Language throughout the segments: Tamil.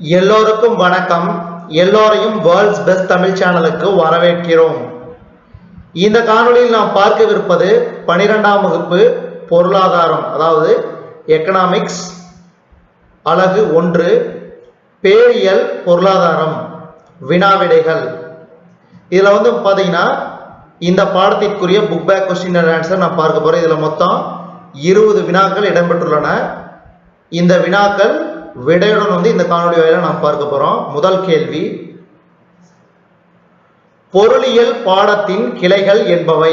எல்லோருக்கும் வணக்கம். எல்லோரையும் வேர்ல்ட்ஸ் பெஸ்ட் தமிழ் சேனலுக்கு வரவேற்கிறோம். இந்த காணொளியில் நாம் பார்க்கவிருப்பது 12ஆம் வகுப்பு பொருளாதாரம், அதாவது எக்கனாமிக்ஸ், அலகு 1 பேரியல் பொருளாதாரம் வினாவிடைகள். இதில் பார்த்தீங்கன்னா இந்த பாடத்திற்குரிய book back question and answer நான் பார்க்க போகிறேன். இதில் மொத்தம் 20 வினாக்கள் இடம்பெற்றுள்ளன. இந்த வினாக்கள் விடையுடன் இந்த காணொலி வாயில நாம் பார்க்க போறோம். முதல் கேள்வி, பொருளியல் பாடத்தின் கிளைகள் என்பவை.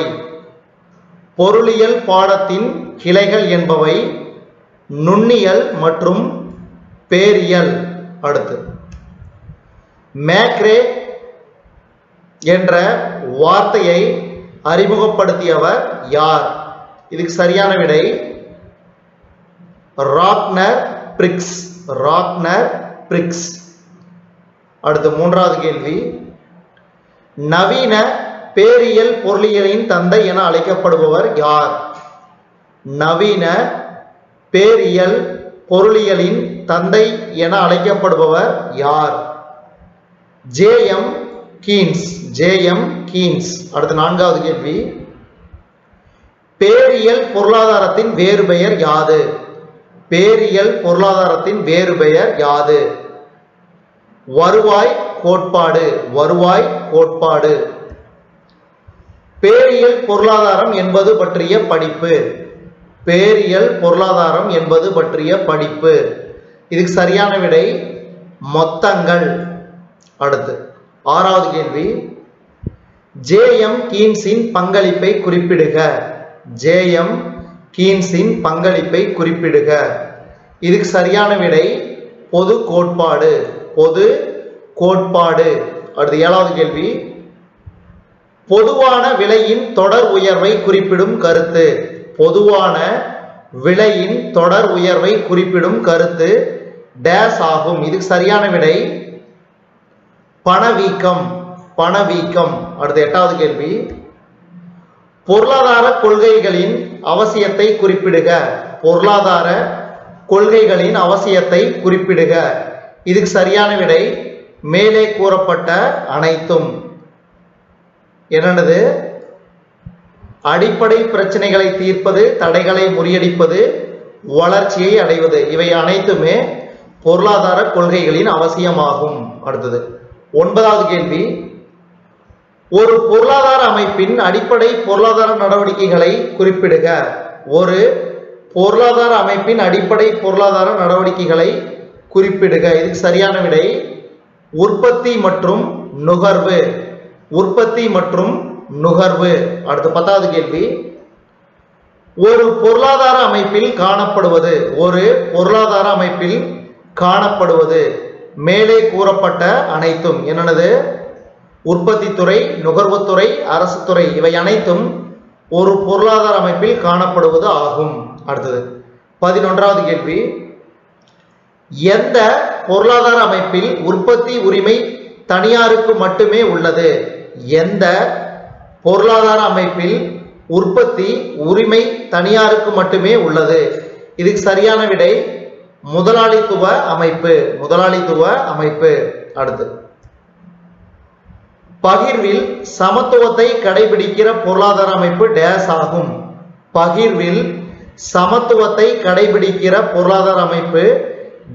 பொருளியல் பாடத்தின் கிளைகள் என்பவை நுண்ணியல் மற்றும் பேரியல். அடுத்து, மேக்ரே என்ற வார்த்தையை அறிமுகப்படுத்தியவர் யார்? இதுக்கு சரியான விடை ராக்னர் பிரிக்ஸ். ராக்னர் பிரிக்ஸ். அடுத்து, மூன்றாவது கேள்வி, நவீன பேரியல் பொருளியலின் தந்தை என அழைக்கப்படுபவர் யார்? நவீன பேரியல் பொருளியலின் தந்தை என அழைக்கப்படுபவர் யார்? ஜே.எம். கீன்ஸ். ஜே.எம். கீன்ஸ். அடுத்து, நான்காவது கேள்வி, பேரியல் பொருளாதாரத்தின் வேறு பெயர் யாது? பேரியல் பொருளாதாரத்தின் வேறு பெயர் யாது? வருவாய் கோட்பாடு. வருவாய் கோட்பாடு. பேரியல் பொருளாதாரம் என்பது பற்றிய படிப்பு. பேரியல் பொருளாதாரம் என்பது பற்றிய படிப்பு. இதுக்கு சரியான விடை மொத்தங்கள். அடுத்து, ஆறாவது கேள்வி, ஜே.எம். கீன்ஸின் பங்களிப்பை குறிப்பிடுக. ஜே.எம். கீன்ஸின் பங்களிப்பை குறிப்பிடுக. இதுக்கு சரியான விடை பொது கோட்பாடு. பொது கோட்பாடு. அடுத்து, ஏழாவது கேள்வி, பொதுவான விலையின் தொடர் உயர்வை குறிப்பிடும் கருத்து. பொதுவான விலையின் தொடர் உயர்வை குறிப்பிடும் கருத்து டேஸ் ஆகும். இதுக்கு சரியான விடை பணவீக்கம். பணவீக்கம். அடுத்து, எட்டாவது கேள்வி, பொருளாதார கொள்கைகளின் அவசியத்தை குறிப்பிடுக. பொருளாதார கொள்கைகளின் அவசியத்தை குறிப்பிடுக. இதுக்கு சரியான விடை மேலே கூறப்பட்ட அனைத்தும். என்னது? அடிப்படை பிரச்சனைகளை தீர்ப்பது, தடைகளை முறியடிப்பது, வளர்ச்சியை அடைவது, இவை அனைத்துமே பொருளாதார கொள்கைகளின் அவசியமாகும். அடுத்தது, ஒன்பதாவது கேள்வி, ஒரு பொருளாதார அமைப்பின் அடிப்படை பொருளாதார நடவடிக்கைகளை குறிப்பிடுக. ஒரு பொருளாதார அமைப்பின் அடிப்படை பொருளாதார நடவடிக்கைகளை குறிப்பிடுக. இதுக்கு சரியான விடை உற்பத்தி மற்றும் நுகர்வு. உற்பத்தி மற்றும் நுகர்வு. அடுத்து, பத்தாவது கேள்வி, ஒரு பொருளாதார அமைப்பில் காணப்படுவது. ஒரு பொருளாதார அமைப்பில் காணப்படுவது மேலே கூறப்பட்ட அனைத்தும். என்னது? உற்பத்தி துறை, நுகர்வுத்துறை, அரசு துறை, இவை அனைத்தும் ஒரு பொருளாதார அமைப்பில் காணப்படுவது ஆகும். அடுத்தது, 11வது கேள்வி, எந்த பொருளாதார அமைப்பில் உற்பத்தி உரிமை தனியாருக்கு மட்டுமே உள்ளது? எந்த பொருளாதார அமைப்பில் உற்பத்தி உரிமை தனியாருக்கு மட்டுமே உள்ளது? இதுக்கு சரியான விடை முதலாளித்துவ அமைப்பு. முதலாளித்துவ அமைப்பு. அடுத்து, பகிர்வில் சமத்துவத்தை கடைபிடிக்கிற பொருளாதார அமைப்பு டேஸ் ஆகும். பகிர்வில் சமத்துவத்தை கடைபிடிக்கிற பொருளாதார அமைப்பு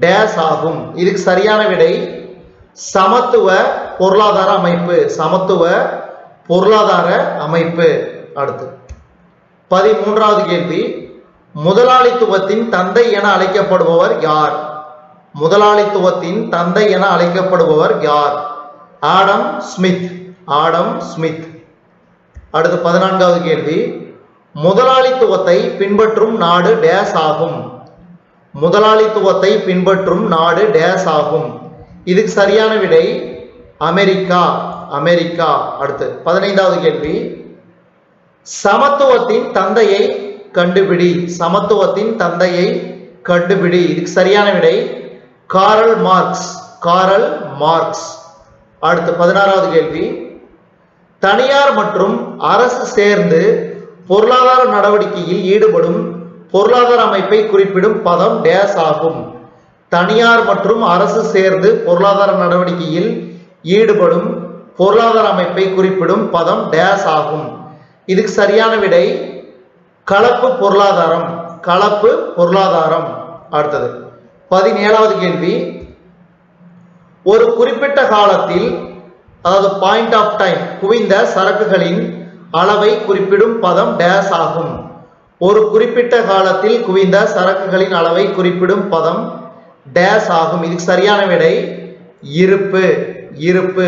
டேஸ் ஆகும். இதுக்கு சரியான விடை சமத்துவ பொருளாதார அமைப்பு. சமத்துவ பொருளாதார அமைப்பு. அடுத்து, 13வது கேள்வி, முதலாளித்துவத்தின் தந்தை என அழைக்கப்படுபவர் யார்? முதலாளித்துவத்தின் தந்தை என அழைக்கப்படுபவர் யார்? Adam Smith. Adam Smith. அடுத்து, 14வது கேள்வி, முதலாளித்துவத்தை பின்பற்றும் நாடு டேஸ் ஆகும். முதலாளித்துவத்தை பின்பற்றும் நாடு டேஸ் ஆகும். இதுக்கு சரியான விடை அமெரிக்கா. அமெரிக்கா. அடுத்து, 15வது கேள்வி, சமத்துவத்தின் தந்தையை கண்டுபிடி. சமத்துவத்தின் தந்தையை கண்டுபிடி. இதுக்கு சரியான விடை காரல் மார்க்ஸ். Karl Marx. அடுத்து, 16வது கேள்வி, தனியார் மற்றும் அரசு சேர்ந்து பொருளாதார நடவடிக்கையில் ஈடுபடும் பொருளாதார அமைப்பை குறிப்பிடும் பதம் டேஸ் ஆகும். தனியார் மற்றும் அரசு சேர்ந்து பொருளாதார நடவடிக்கையில் ஈடுபடும் பொருளாதார அமைப்பை குறிப்பிடும் பதம் டேஸ் ஆகும். இதுக்கு சரியான விடை கலப்பு பொருளாதாரம். கலப்பு பொருளாதாரம். அடுத்தது 17வது கேள்வி. ஒரு குறிப்பிட்ட காலத்தில், அதாவது பாயிண்ட் ஆஃப் டைம், குவிந்த சரக்குகளின் அளவை குறிப்பிடும் பதம் டேஸ் ஆகும். ஒரு குறிப்பிட்ட காலத்தில் குவிந்த சரக்குகளின் அளவை குறிப்பிடும் பதம் டேஸ் ஆகும். இதுக்கு சரியான விடை இருப்பு. இருப்பு.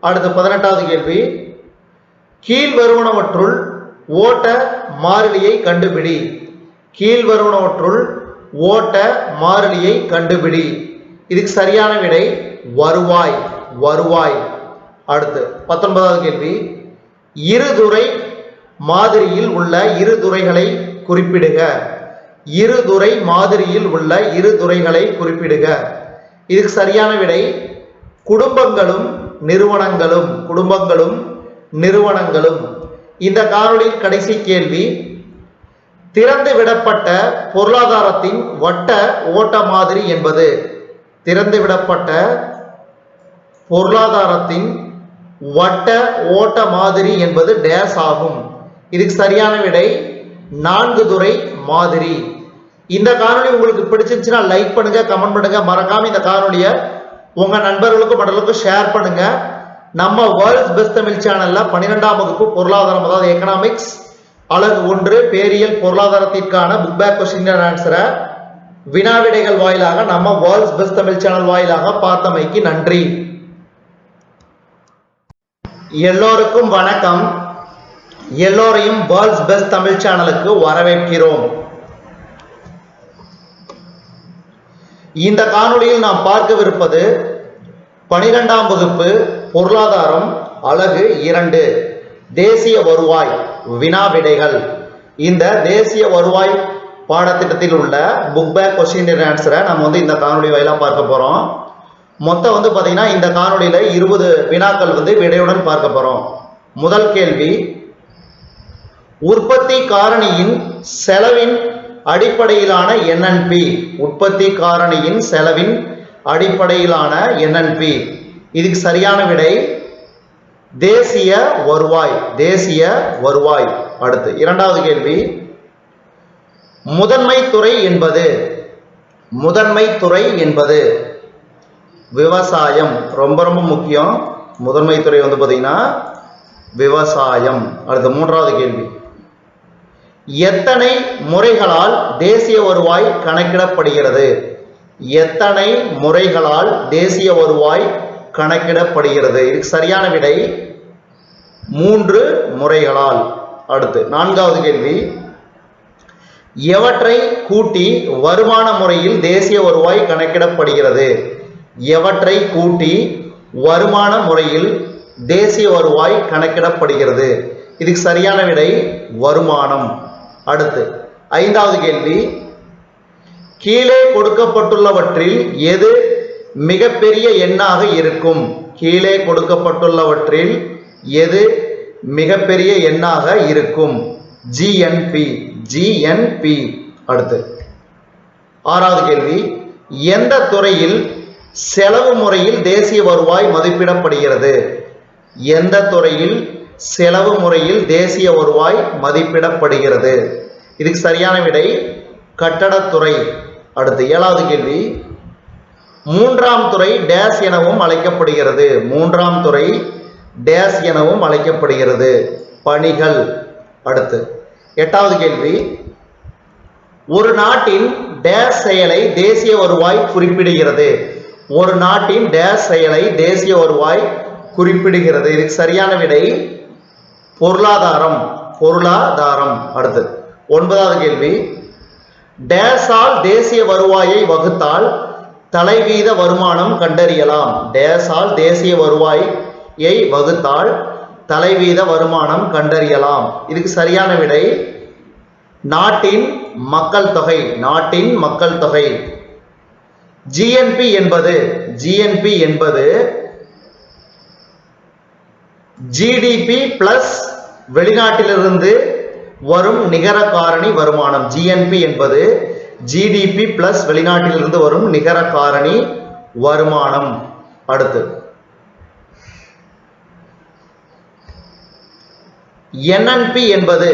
அடுத்து 18வது கேள்வி. கீழ் வருவனவற்றுள் ஓட்ட மாறிலியை கண்டுபிடி. கீழ் வருவனவற்றுள் ஓட்ட மாறிலியை கண்டுபிடி. இதுக்கு சரியான விடை வருவாய். வருவாய். அடுத்து 19வது கேள்வி. இருதுறை மாதிரியில் உள்ள இரு துறைகளை குறிப்பிடுக. இருதுறை மாதிரியில் உள்ள இரு துறைகளை குறிப்பிடுக. இதுக்கு சரியான விடை குடும்பங்களும் நிறுவனங்களும். குடும்பங்களும் நிறுவனங்களும். இந்த காணொளியின் கடைசி கேள்வி. திறந்து விடப்பட்ட பொருளாதாரத்தின் வட்ட ஓட்ட மாதிரி என்பது. திறந்து விடப்பட்ட பொருளாதாரத்தின் வட்ட ஓட்ட மாதிரி என்பது டேஸ் ஆகும். இதுக்கு சரியான விடை 4 துறை மாதிரி. இந்த காணொளி உங்களுக்கு பிடிச்சிருந்துச்சுன்னா லைக் பண்ணுங்க, கமெண்ட் பண்ணுங்க. மறக்காம இந்த காணொளியை உங்க நண்பர்களுக்கும் மற்றவர்களுக்கும் ஷேர் பண்ணுங்க. நம்ம வேர்ல்ட்ஸ் பெஸ்ட் தமிழ் சேனல்ல 12ஆம் வகுப்பு பொருளாதாரம், அதாவது எக்கனாமிக்ஸ் அலகு 1 பேரியல் பொருளாதாரத்திற்கான புக் பேக் கொஸ்டின் ஆன்சரை வினாவிடைகள் வாயிலாக நம்ம வேர்ல்ட்ஸ் பெஸ்ட் தமிழ் சேனல் வாயிலாக பார்த்தமைக்கு நன்றி. எல்லோருக்கும் வணக்கம். எல்லோரையும் வேர்ல்ட்ஸ் பெஸ்ட் தமிழ் சேனலுக்கு வரவேற்கிறோம். இந்த காணொளியில் நாம் பார்க்கவிருப்பது 12ஆம் வகுப்பு பொருளாதாரம் அலகு 2 தேசிய வருவாய் வினாவிடைகள். இந்த தேசிய வருவாய் பாடத்திட்டத்தில் உள்ள புக் பேக் கொஸ்டின் ஆன்சரை நம்ம இந்த காணொளி வாயிலா பார்க்க போறோம். மொத்தம் பாத்தீங்கன்னா இந்த காணொளியில 20 வினாக்கள் விடையுடன் பார்க்க போறோம். முதல் கேள்வி. உற்பத்தி காரணியின் செலவின் அடிப்படையிலான NNP. உற்பத்தி காரணியின் செலவின் அடிப்படையிலான NNP. இதுக்கு சரியான விடை தேசிய வருவாய். தேசிய வருவாய். அடுத்து 2வது கேள்வி. முதன்மை துறை என்பது. முதன்மை துறை என்பது விவசாயம். ரொம்ப ரொம்ப முக்கியம். முதன்மை துறை பாத்தீங்கன்னா விவசாயம். அடுத்து 3வது கேள்வி. எத்தனை முறைகளால் தேசிய வருவாய் கணக்கிடப்படுகிறது? எத்தனை முறைகளால் தேசிய வருவாய் கணக்கிடப்படுகிறது? இதுக்கு சரியான விடை 3 முறைகளால். அடுத்து 4வது கேள்வி. எவற்றை கூட்டி வருமான முறையில் தேசிய வருவாய் கணக்கிடப்படுகிறது? எவற்றை கூட்டி வருமான முறையில் தேசிய வருவாய் கணக்கிடப்படுகிறது? இதுக்கு சரியான விடை வருமானம். அடுத்து 5வது கேள்வி. கீழே கொடுக்கப்பட்டுள்ளவற்றில் எது மிகப்பெரிய எண்ணாக இருக்கும்? கீழே கொடுக்கப்பட்டுள்ளவற்றில் எது மிகப்பெரிய எண்ணாக இருக்கும்? GNP. GNP. அடுத்து 6வது கேள்வி. எந்த துறையில் செலவு முறையில் தேசிய வருவாய் மதிப்பிடப்படுகிறது? எந்த துறையில் செலவு முறையில் தேசிய வருவாய் மதிப்பிடப்படுகிறது? இதுக்கு சரியான விடை கட்டடத்துறை. அடுத்து 7வது கேள்வி. 3ஆம் துறை டேஸ் எனவும் அழைக்கப்படுகிறது. 3ஆம் துறை டேஸ் எனவும் அழைக்கப்படுகிறது. பணிகள். அடுத்து 8வது கேள்வி. ஒரு நாட்டின் டேஸ் செயலை தேசிய வருவாய் குறிப்பிடுகிறது. ஒரு நாட்டின் டேஸ் செயலை தேசிய வருவாய் குறிப்பிடுகிறது. இதுக்கு சரியான விடை பொருளாதாரம். பொருளாதாரம். அடுத்து 9வது கேள்வி. டேஸால் தேசிய வருவாயை வகுத்தால் தலைவீத வருமானம் கண்டறியலாம். டேஸால் தேசிய வருவாயை வகுத்தால் தலைவீத வருமானம் கண்டறியலாம். இதுக்கு சரியான விடை நாட்டின் மக்கள் தொகை. நாட்டின் மக்கள் தொகை. GNP என்பது GDP பிளஸ் வெளிநாட்டிலிருந்து வரும் நிகர காரணி வருமானம். GNP என்பது ஜிடிபி பிளஸ் வெளிநாட்டிலிருந்து வரும் நிகர காரணி வருமானம். அடுத்து என்என்பி என்பது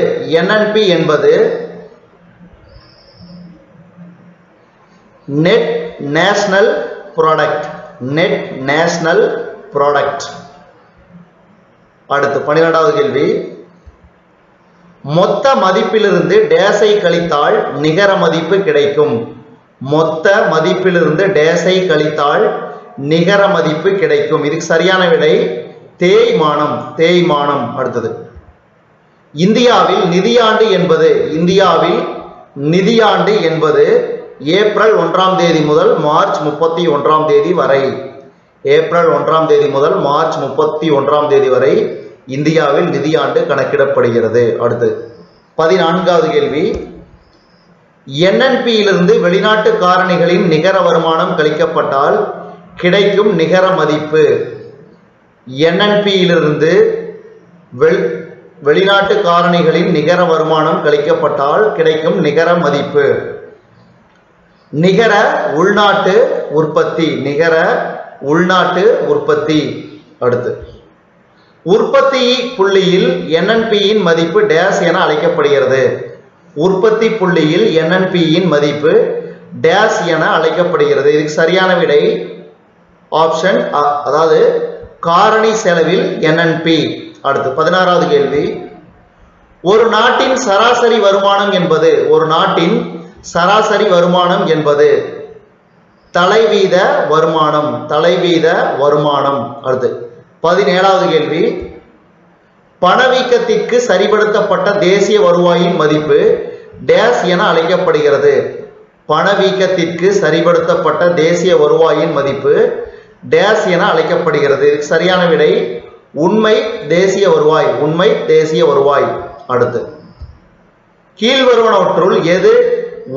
நெட் நேஷனல் ப்ராடக்ட். அடுத்து 12வது கேள்வி, மொத்த மதிப்பிலிருந்து டேஸை கழித்தால் நிகர மதிப்பு கிடைக்கும். மொத்த மதிப்பிலிருந்து டேஸை கழித்தால் நிகர மதிப்பு கிடைக்கும். இதுக்கு சரியான விடை தேய்மானம். அடுத்தது இந்தியாவில் நிதியாண்டு என்பது ஏப்ரல் 1ஆம் தேதி முதல் மார்ச் 31ஆம் தேதி வரை. ஏப்ரல் 1ஆம் தேதி முதல் மார்ச் 31ஆம் தேதி வரை இந்தியாவில் நிதியாண்டு கணக்கிடப்படுகிறது. அடுத்து 14வது கேள்வி, என்என்பியிலிருந்து வெளிநாட்டு காரணிகளின் நிகர வருமானம் கழிக்கப்பட்டால் கிடைக்கும் நிகர மதிப்பு. என்என்பியிலிருந்து வெளிநாட்டு காரணிகளின் நிகர வருமானம் கழிக்கப்பட்டால் கிடைக்கும் நிகர மதிப்பு நிகர உள்நாட்டு உற்பத்தி. அடுத்து உற்பத்தி புள்ளியில் என்என்பியின் மதிப்பு டேஸ் என அழைக்கப்படுகிறது. உற்பத்தி புள்ளியில் என்என்பியின் மதிப்பு டேஸ் என அழைக்கப்படுகிறது. இதுக்கு சரியான விடை ஆப்ஷன், அதாவது காரணி செலவில் என்என்பி. அடுத்து 16வது கேள்வி, ஒரு நாட்டின் சராசரி வருமானம் என்பது தலைவீத வருமானம். அடுத்து 17வது கேள்வி, பணவீக்கத்திற்கு சரிபடுத்தப்பட்ட தேசிய வருவாயின் மதிப்பு டேஸ் என அழைக்கப்படுகிறது. பணவீக்கத்திற்கு சரிபடுத்தப்பட்ட தேசிய வருவாயின் மதிப்பு டேஸ் என அழைக்கப்படுகிறது. இதுக்கு சரியான விடை உண்மை தேசிய வருவாய். அடுத்து கீழ்வருவனவற்றுள் எது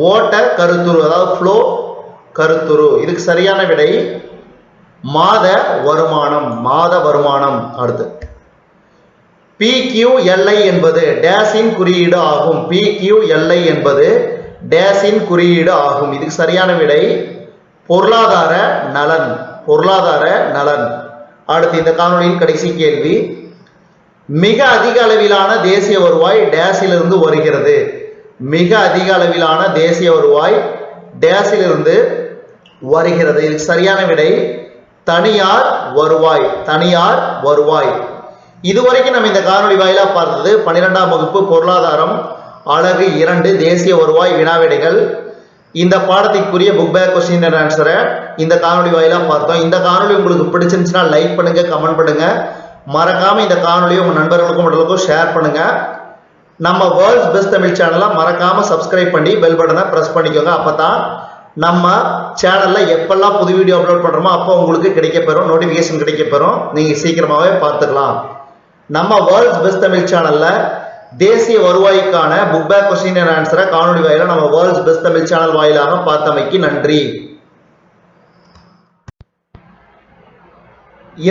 ஓட்ட கருத்துரு, அதாவது ஃப்ளோ கருத்துரு. இதுக்கு சரியான விடை மாத வருமானம். அடுத்து PQLI என்பது டேஸின் குறியீடு ஆகும். PQLI என்பது டேஸின் குறியீடு ஆகும். இதுக்கு சரியான விடை பொருளாதார நலன். அடுத்து இந்த காணொளியின் கடைசி கேள்வி, மிக அதிக அளவிலான தேசிய வருவாய் டேஸிலிருந்து வருகிறது. மிக அதிக அளவிலான தேசிய வருவாய் டேஸிலிருந்து வருகிறது. இதுக்கு சரியான விடை தனியார் வருவாய். இதுவரைக்கும் நம்ம இந்த காணொளி வாயிலா பார்த்தது 12ஆம் வகுப்பு பொருளாதாரம் அலகு 2 தேசிய வருவாய் வினாவிடைகள். இந்த பாடத்திற்குரிய புக் பேக் கொஸ்டின் அண்ட் ஆன்சரை இந்த காணொளி வாயிலா பார்த்தோம். இந்த காணொளி உங்களுக்கு பிடிச்சிருந்துச்சுன்னா லைக் பண்ணுங்க, கமெண்ட் பண்ணுங்க. மறக்காம இந்த காணொளியை உங்க நண்பர்களுக்கும் உங்களுக்கும் ஷேர் பண்ணுங்க. நம்ம வேர்ல்ட்ஸ் பெஸ்ட் தமிழ் சேனலை மறக்காம சப்ஸ்கிரைப் பண்ணி பெல் பட்டனை பிரஸ் பண்ணிக்கோங்க. அப்பதான் நம்ம சேனல்ல எப்பெல்லாம் புது வீடியோ அப்லோட் பண்றோமோ அப்போ உங்களுக்கு கிடைக்கப்பெறும், நோட்டிபிகேஷன் கிடைக்கப்பெறும். நீங்க சீக்கிரமாவே பார்த்துக்கலாம். நம்ம வேர்ல்ட்ஸ் பெஸ்ட் தமிழ் சேனல்ல தேசிய வருவாய்க்கான புக் பேக் கொஸ்டின் அண்ட் ஆன்சரை காணொளி வாயிலா நம்ம வேர்ல்ட்ஸ் பெஸ்ட் தமிழ் சேனல் வாயிலாக பார்த்தமைக்கு நன்றி.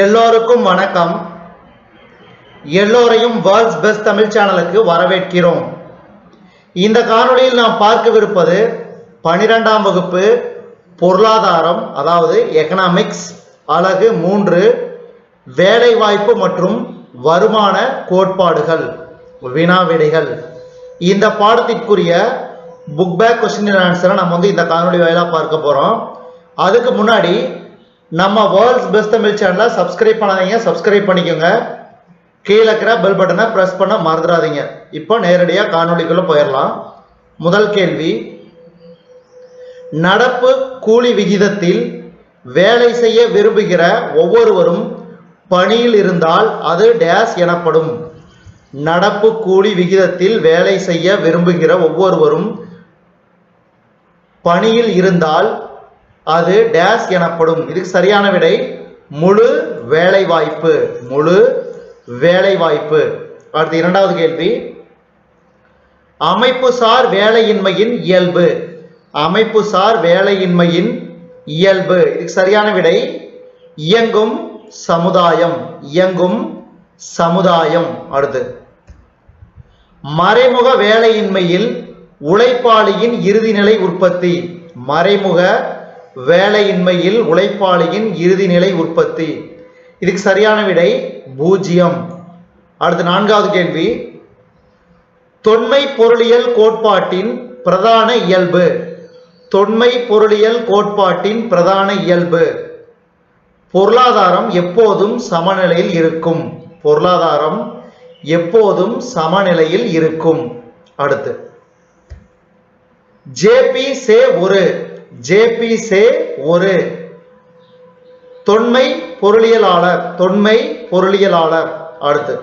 எல்லோருக்கும் வணக்கம். எல்லோரையும் வேர்ல்ட்ஸ் பெஸ்ட் தமிழ் சேனலுக்கு வரவேற்கிறோம். இந்த காணொளியில் நாம் பார்க்கவிருப்பது 12ஆம் வகுப்பு பொருளாதாரம், அதாவது எக்கனாமிக்ஸ் அலகு 3 வேலைவாய்ப்பு மற்றும் வருமான கோட்பாடுகள் வினாவிடைகள். இந்த பாடத்திற்குரிய புக் பேக் கொஸ்டின் அண்ட் ஆன்சரை நம்ம இந்த காணொளி வாயிலா பார்க்க போறோம். அதுக்கு முன்னாடி நம்ம வேர்ல்ட்ஸ் பெஸ்ட் தமிழ் சேனலை சப்ஸ்கிரைப் பண்ணாதீங்க, சப்ஸ்கிரைப் பண்ணிக்கோங்க. கீழே இருக்கிற பெல் பட்டனை பிரஸ் பண்ண மறந்துடாதீங்க. இப்போ நேரடியாக காணொளிக்குள்ள போயிடலாம். முதல் கேள்வி, நடப்பு கூலி விகிதத்தில் வேலை செய்ய விரும்புகிற ஒவ்வொருவரும் பணியில் இருந்தால் அது டேஸ் எனப்படும். நடப்பு கூலி விகிதத்தில் வேலை செய்ய விரும்புகிற ஒவ்வொருவரும் பணியில் இருந்தால் அது டேஸ் எனப்படும். இதுக்கு சரியான விடை முழு வேலைவாய்ப்பு. அடுத்து 2வது கேள்வி, அமைப்புசார் வேலையின்மையின் இயல்பு. இதுக்கு சரியான விடை இயங்கும் சமுதாயம். அடுத்து மறைமுக வேலையின்மையில் உழைப்பாளியின் இறுதிநிலை உற்பத்தி. மறைமுக வேலையின்மையில் உழைப்பாளியின் இறுதிநிலை உற்பத்தி. இதுக்கு சரியான விடை 0. அடுத்து 4வது கேள்வி. தொன்மை பொருளியல் கோட்பாட்டின் பிரதான இயல்பு. தொன்மை பொருளியல் கோட்பாட்டின் பிரதான இயல்பு. பொருளாதாரம் எப்போதும் சமநிலையில் இருக்கும். பொருளாதாரம் எப்போதும் சமநிலையில் இருக்கும். அடுத்து ஜேபி சே ஒரு. ஜேபி சே ஒரு தொன்மை பொருளியலாளர். தொன்மை பொருளியலாளர். அடுத்து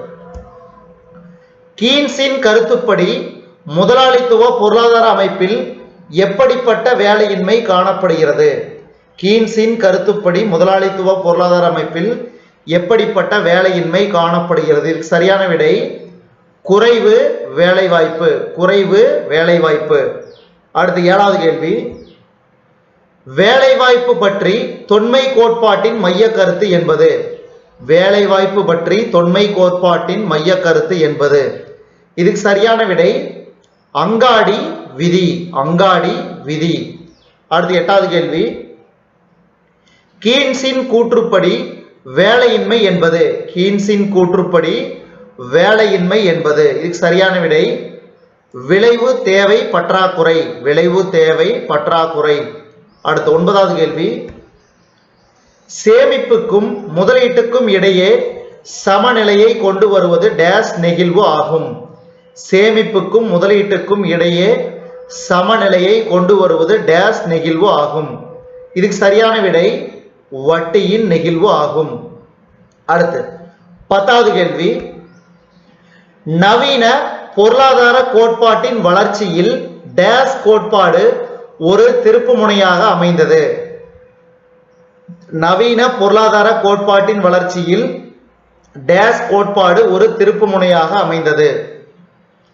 கீன்ஸின் கருத்துப்படி முதலாளித்துவ பொருளாதார அமைப்பில் எப்படிப்பட்ட வேலையின்மை காணப்படுகிறது. கீன்ஸின் கருத்துப்படி முதலாளித்துவ பொருளாதார அமைப்பில் எப்படிப்பட்ட வேலையின்மை காணப்படுகிறது. இதுக்கு சரியான விடை குறைவு வேலைவாய்ப்பு. குறைவு வேலைவாய்ப்பு. அடுத்து 7வது கேள்வி. வேலைவாய்ப்பு பற்றி தொன்மை கோட்பாட்டின் மைய கருத்து என்பது. வேலைவாய்ப்பு பற்றி தொன்மை கோட்பாட்டின் மைய கருத்து என்பது. இதுக்கு சரியான விடை அங்காடி விதி. அங்காடி விதி. அடுத்து 8வது கேள்வி. கீன்ஸின் கூற்றுப்படி வேலையின்மை என்பது. கீன்ஸின் கூற்றுப்படி வேலையின்மை என்பது. இதுக்கு சரியான விடை விளைவு தேவை பற்றாக்குறை. விளைவு தேவை பற்றாக்குறை. அடுத்து 9வது கேள்வி. சேமிப்புக்கும் முதலீட்டுக்கும் இடையே சமநிலையை கொண்டு வருவது டேஸ் நெகிழ்வு ஆகும். சேமிப்புக்கும் முதலீட்டுக்கும் இடையே சமநிலையை கொண்டு வருவது டேஸ் நெகிழ்வு ஆகும். இதுக்கு சரியான விடை வட்டியின் நெகிழ்வு ஆகும். அடுத்து 10வது கேள்வி. நவீன பொருளாதார கோட்பாட்டின் வளர்ச்சியில் டேஸ் கோட்பாடு ஒரு திருப்புமுனையாக அமைந்தது. நவீன பொருளாதார கோட்பாட்டின் வளர்ச்சியில் டேஸ் கோட்பாடு ஒரு திருப்புமுனையாக அமைந்தது.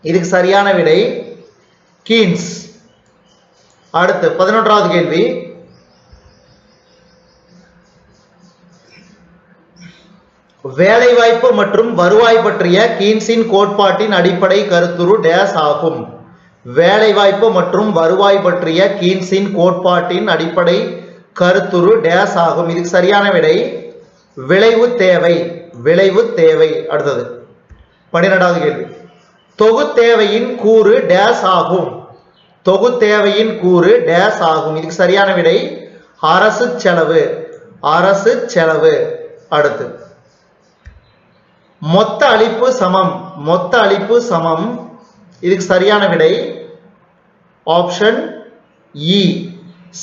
இதுக்கு சரியான விடை கீன்ஸ். அடுத்து 11வது கேள்வி. வேலைவாய்ப்பு மற்றும் வருவாய் பற்றிய கீன்ஸின் கோட்பாட்டின் அடிப்படை கருத்துரு டேஸ் ஆகும். வேலைவாய்ப்பு மற்றும் வருவாய் பற்றிய கீன்ஸின் கோட்பாட்டின் அடிப்படை கருத்துரு டேஸ் ஆகும். இதுக்கு சரியான விடை விளைவு தேவை. விளைவு தேவை. அடுத்தது 12வது கேள்வி. தொகுத்தேவையின் கூறு டேஸ் ஆகும். தொகுத்தேவையின் கூறு டேஸ் ஆகும். இதுக்கு சரியான விடை அரசு செலவு. அரசு செலவு. அடுத்து மொத்த அளிப்பு சமம். மொத்த அளிப்பு சமம். இதுக்கு சரியான விடை ஆப்ஷன் இ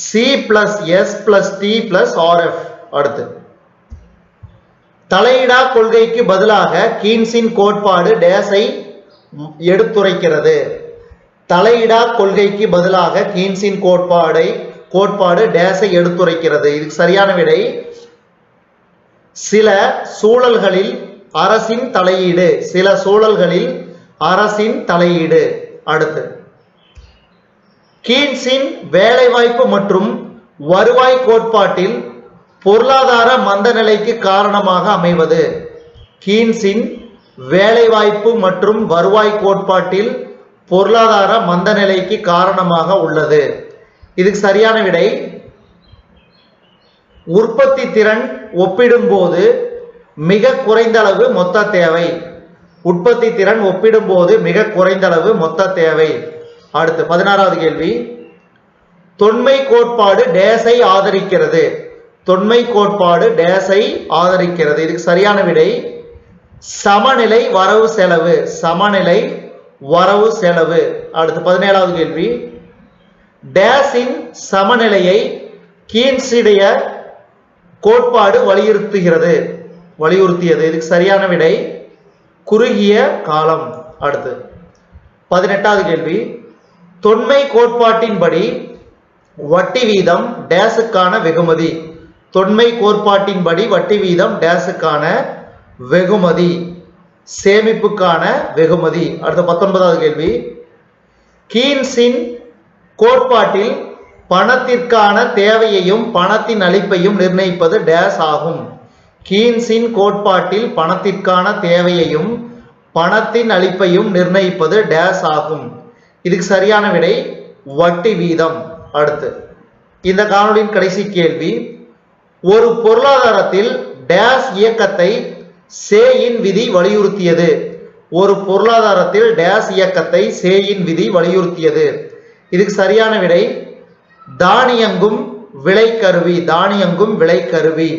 C plus S plus D plus RF. அடுத்து தலையிடா கொள்கைக்கு பதிலாக கீன்ஸின் கோட்பாடு டேஸை எடுத்துரைக்கிறது. தலையிடா கொள்கைக்கு பதிலாக கீன்ஸின் கோட்பாடு டேஸை எடுத்துரைக்கிறது. இதுக்கு சரியான விடை சில சூழல்களில் அரசின் தலையீடு. சில சூழல்களில் அரசின் தலையீடு. அடுத்து கீன்ஸின் வேலைவாய்ப்பு மற்றும் வருவாய் கோட்பாட்டில் பொருளாதார மந்த நிலைக்கு காரணமாக அமைவது. கீன்ஸின் வேலைவாய்ப்பு மற்றும் வருவாய் கோட்பாட்டில் பொருளாதார மந்த நிலைக்கு காரணமாக உள்ளது. இதுக்கு சரியான விடை உற்பத்தி திறன் ஒப்பிடும்போது மிக குறைந்த அளவு மொத்த தேவை. உற்பத்தி திறன் ஒப்பிடும்போது மிக குறைந்த அளவு மொத்த தேவை. அடுத்து 16வது கேள்வி. தொன்மை கோட்பாடு டேஸை ஆதரிக்கிறது. தொன்மை கோட்பாடு டேஸை ஆதரிக்கிறது. இதுக்கு சரியான விடை சமநிலை வரவு செலவு. சமநிலை வரவு செலவு. அடுத்து 17வது கேள்வி. டேஸின் சமநிலையை கீன்ஸுடைய கோட்பாடு வலியுறுத்தியது. இதுக்கு சரியான விடை குறுகிய காலம். அடுத்து 18வது கேள்வி. தொன்மை கோட்பாட்டின்படி வட்டி வீதம் டேஸுக்கான வெகுமதி. தொன்மை கோட்பாட்டின்படி வட்டி வீதம் டேஸுக்கான வெகுமதி. சேமிப்புக்கான வெகுமதி. அடுத்த 19வது கேள்வி. கீன்ஸின் கோட்பாட்டில் பணத்திற்கான தேவையையும் பணத்தின் அளிப்பையும் நிர்ணயிப்பது டேஸ் ஆகும். கீன்ஸின் கோட்பாட்டில் பணத்திற்கான தேவையையும் பணத்தின் அளிப்பையும் நிர்ணயிப்பது டேஸ் ஆகும். இதுக்கு சரியான விடை வட்டி வீதம். அடுத்து இந்த காணொளியின் கடைசி கேள்வி, ஒரு பொருளாதாரத்தில் டேஸ் இயக்கத்தை சேயின் விதி வலியுறுத்தியது. ஒரு பொருளாதாரத்தில் டேஸ் இயக்கத்தை சேயின் விதி வலியுறுத்தியது. இதுக்கு சரியான விடை தானியங்கும் விளைகருவி. தானியங்கும் விளைகருவி.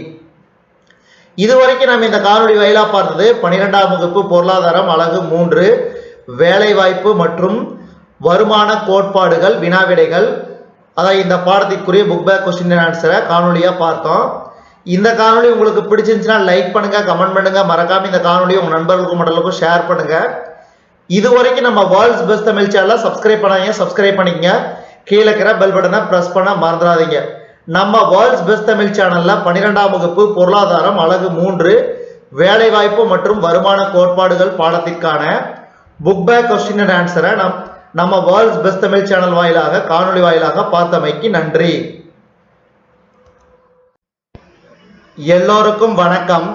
இதுவரைக்கும் நாம் இந்த காணொளி வாயிலா பார்த்தது 12ஆம் வகுப்பு பொருளாதாரம் அலகு 3 வேலைவாய்ப்பு மற்றும் வருமான கோட்பாடுகள் வினாவிடைகள். அதாவது இந்த பாடத்திற்குரிய புக் பேக் கொஸ்டின் அண்ட் ஆன்சரை காணொலியா பார்த்தோம். இந்த காணொலி உங்களுக்கு பிடிச்சிருந்துச்சுன்னா லைக் பண்ணுங்க, கமெண்ட் பண்ணுங்க, மறக்காம இந்த காணொலியை உங்க நண்பர்களுக்கும் மற்றவர்களுக்கும் ஷேர் பண்ணுங்க. இதுவரைக்கும் நம்ம வேர்ல்ட்ஸ் பெஸ்ட் தமிழ் சேனலை சப்ஸ்கிரைப் பண்ணாதீங்க, சப்ஸ்கிரைப் பண்ணிக்கங்க. கீழே இருக்கிற பெல் பட்டனை பிரஸ் பண்ண மறந்துடாதீங்க. நம்ம வேர்ல்ட்ஸ் பெஸ்ட் தமிழ் சேனல்ல 12ஆம் வகுப்பு பொருளாதாரம் அலகு 3 வேலைவாய்ப்பு மற்றும் வருமான கோட்பாடுகள் பாடத்திற்கான புக் பேக் கொஸ்டின் அண்ட் ஆன்சரை நம்ம வேர்ல்ட்ஸ் பெஸ்ட் தமிழ் சேனல் வாயிலாக காணொலி வாயிலாக பார்த்தமைக்கு நன்றி. எல்லோருக்கும் வணக்கம்.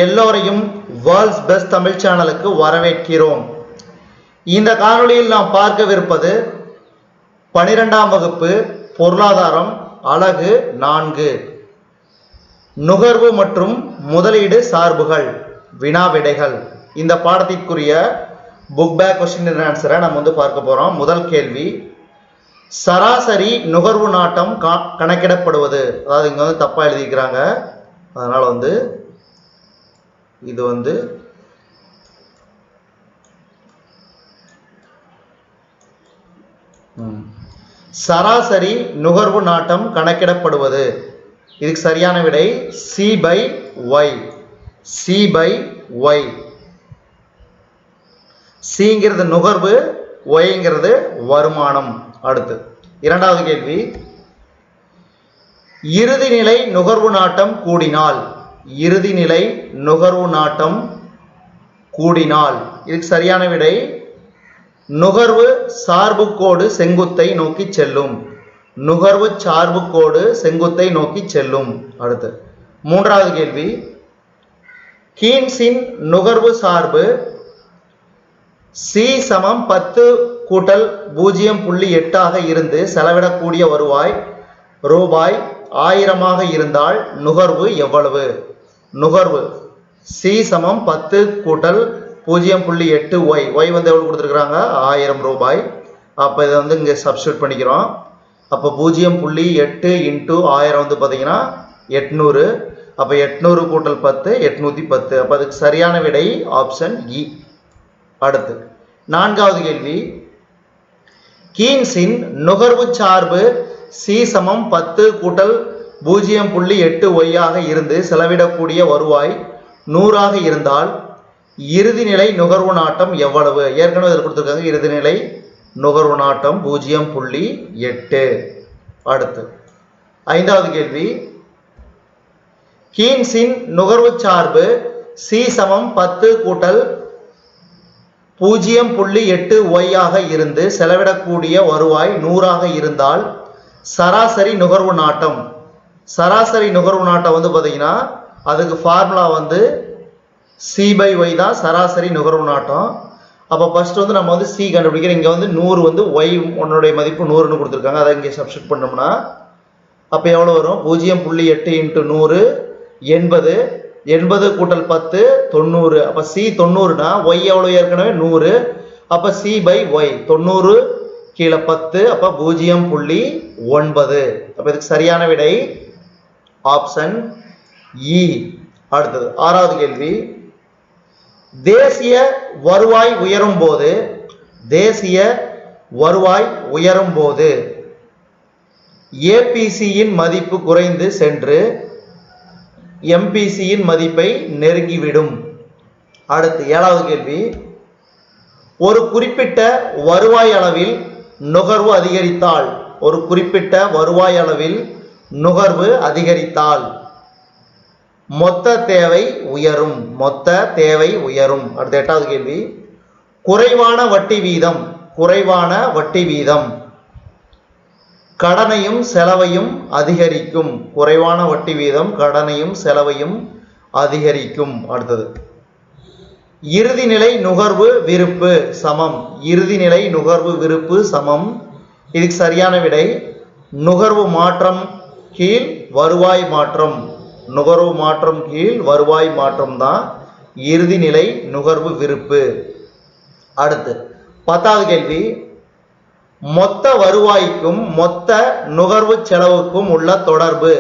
எல்லோரையும் வேர்ல்ட்ஸ் பெஸ்ட் தமிழ் சேனலுக்கு வரவேற்கிறோம். இந்த காணொளியில் நாம் பார்க்கவிருப்பது 12ஆம் வகுப்பு பொருளாதாரம் அலகு 4 நுகர்வு மற்றும் முதலீடு சார்புகள் வினாவிடைகள். இந்த பாடத்திற்குரிய புக் பேக் கொஸ்டின் அண்ட் ஆன்சரை நம்ம பார்க்க போறோம். முதல் கேள்வி, சராசரி நுகர்வு நாட்டம் கணக்கிடப்படுவது. அதாவது இங்க தப்பா எழுதிக்கிறாங்க, அதனால இது சராசரி நுகர்வு நாட்டம் கணக்கிடப்படுவது. இதுக்கு சரியான விடை C/Y. C/Y. சிங்கிறது நுகர்வு, ஒய்ங்கிறது வருமானம். அடுத்து இரண்டாவது கேள்வி, இறுதிநிலை நுகர்வு நாட்டம் கூடினால். இறுதிநிலை நுகர்வு நாட்டம் கூடினால். இதுக்கு சரியான விடை நுகர்வு சார்பு கோடு செங்குத்தை நோக்கி செல்லும். நுகர்வு சார்பு கோடு செங்குத்தை நோக்கி செல்லும். அடுத்து மூன்றாவது கேள்வி, கீன்ஸின் நுகர்வு சார்பு C = 10 கூட்டல் 0.8 ஆக இருந்து செலவிடக்கூடிய வருவாய் ரூபாய் 1000 இருந்தால் நுகர்வு எவ்வளவு? நுகர்வு C = 10 கூட்டல் 0.8 Y. Y எவ்வளவு கொடுத்துருக்காங்க? 1000 ரூபாய். அப்போ இதை இங்கே சப்ஸ்டியூட் பண்ணிக்கிறோம். அப்போ 0.8 × 1000 பார்த்தீங்கன்னா 800. அப்போ 800 கூட்டல் 10 810. அப்போ அதுக்கு சரியான விடை ஆப்ஷன் இ. அடுத்து நான்காவது கேள்வி, கீன்ஸின் நுகர்வு சார்பு C = 10 கூட்டல் 0.8 Y ஆக இருந்து செலவிடக்கூடிய வருவாய் 100 இருந்தால் இறுதிநிலை நுகர்வு நாட்டம் எவ்வளவு? ஏற்கனவே இதில் கொடுத்துருக்காங்க இறுதிநிலை நுகர்வு நாட்டம் 0.8. அடுத்து ஐந்தாவது கேள்வி, கீன்ஸின் நுகர்வு சார்பு C = 10 கூட்டல் 0.8 Y ஆக இருந்து செலவிடக்கூடிய வருவாய் 100 இருந்தால் சராசரி நுகர்வு நாட்டம். சராசரி நுகர்வு நாட்டம் பார்த்தீங்கன்னா அதுக்கு ஃபார்முலா C/Y தான் சராசரி நுகர்வு நாட்டம். அப்போ ஃபர்ஸ்ட் நம்ம C கண்டுபிடிக்கிறோம். இங்கே 100 Y உன்னுடைய மதிப்பு 100ன்னு கொடுத்துருக்காங்க. அதை இங்கே சப்ஸ்டியூட் பண்ணோம்னா அப்போ எவ்வளோ வரும்? 0.8 × 100 80. 80 கூட்டல் 10 90. அப்போ C 90னா Y எவ்வளோ? ஏற்கனவே 100. அப்போ C/Y 90 கீழே 10. அப்போ 0.9. அப்போ இதுக்கு சரியான விடை ஆப்ஷன் இ. அடுத்தது ஆறாவது கேள்வி, தேசிய வருவாய் உயரும் போது ஏபிசியின் மதிப்பு குறைந்து சென்று எம்பிசியின் மதிப்பை நெருங்கிவிடும். அடுத்து ஏழாவது கேள்வி, ஒரு குறிப்பிட்ட வருவாய் அளவில் நுகர்வு அதிகரித்தால். ஒரு குறிப்பிட்ட வருவாய் அளவில் நுகர்வு அதிகரித்தால் மொத்த தேவை உயரும். மொத்த தேவை உயரும். அடுத்த எட்டாவது கேள்வி, குறைவான வட்டி வீதம் கடனையும் செலவையும் அதிகரிக்கும். குறைவான வட்டி வீதம் கடனையும் செலவையும் அதிகரிக்கும். அடுத்தது இறுதிநிலை நுகர்வு விருப்பு சமம். இறுதிநிலை நுகர்வு விருப்பு சமம். இதுக்கு சரியான விடை நுகர்வு மாற்றம் கீழ் வருவாய் மாற்றம். நுகர்வு மாற்றம் கீழ் வருவாய் மாற்றம் தான் இறுதிநிலை நுகர்வு விருப்பு. அடுத்து 10வது கேள்வி, மொத்த வருவாய்க்கும் மொத்த நுகர்வு செலவுக்கும் உள்ள தொடர்பு.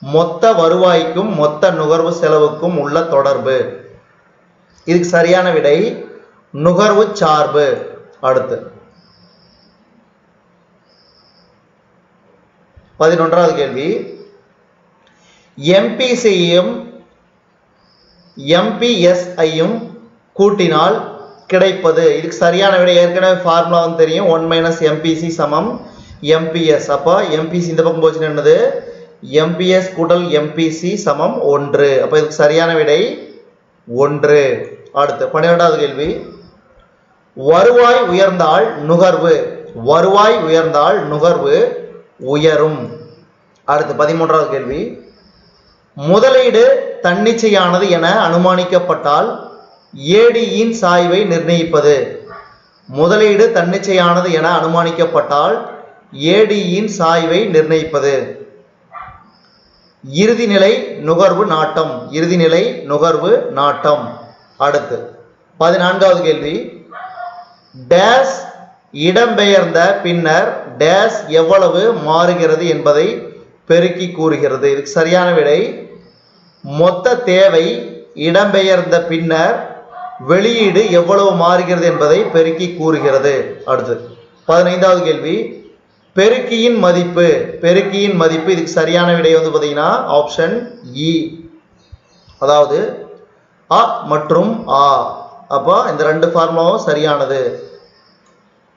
மொத்த வருவாய்க்கும் மொத்த நுகர்வு செலவுக்கும் உள்ள தொடர்பு. இதுக்கு சரியான விடை நுகர்வு சார்பு. அடுத்து 11வது கேள்வி, எம்பிசியையும் எம்பிஎஸ்ஐயும் கூட்டினால் கிடைப்பது. இதுக்கு சரியான விடை ஏற்கனவே ஃபார்முலா வந்து தெரியும். 1 - எம்பிசி சமம் எம்பிஎஸ். அப்போ எம்பிசி இந்த பக்கம் போச்சுன்னு என்னது, எம்பிஎஸ் கூட்டல் எம்பிசி சமம் 1. அப்போ இதுக்கு சரியான விடை 1. அடுத்து 12வது கேள்வி, வருவாய் உயர்ந்தால் நுகர்வு. வருவாய் உயர்ந்தால் நுகர்வு உயரும். அடுத்து 13வது கேள்வி, முதலீடு தன்னிச்சையானது என அனுமானிக்கப்பட்டால் ஏடியின் சாய்வை நிர்ணயிப்பது. முதலீடு தன்னிச்சையானது என அனுமானிக்கப்பட்டால் ஏடியின் சாய்வை நிர்ணயிப்பது. இறுதிநிலை நுகர்வு நாட்டம். இறுதிநிலை நுகர்வு நாட்டம். அடுத்து 14வது கேள்வி, டேஸ் இடம்பெயர்ந்த பின்னர் டேஸ் எவ்வளவு மாறுகிறது என்பதை பெருக்கி கூறுகிறது. இதுக்கு சரியான விடை மொத்த தேவை இடம்பெயர்ந்த பின்னர் வெளியீடு எவ்வளவு மாறுகிறது என்பதை பெருக்கி கூறுகிறது. அடுத்து 15வது கேள்வி, பெருக்கியின் மதிப்பு. பெருக்கியின் மதிப்பு. இதுக்கு சரியான விடை வந்து பார்த்தீங்கன்னா ஆப்ஷன் இ, அதாவது அ மற்றும் ஆ. அப்போ இந்த ரெண்டு ஃபார்முலாவும் சரியானது.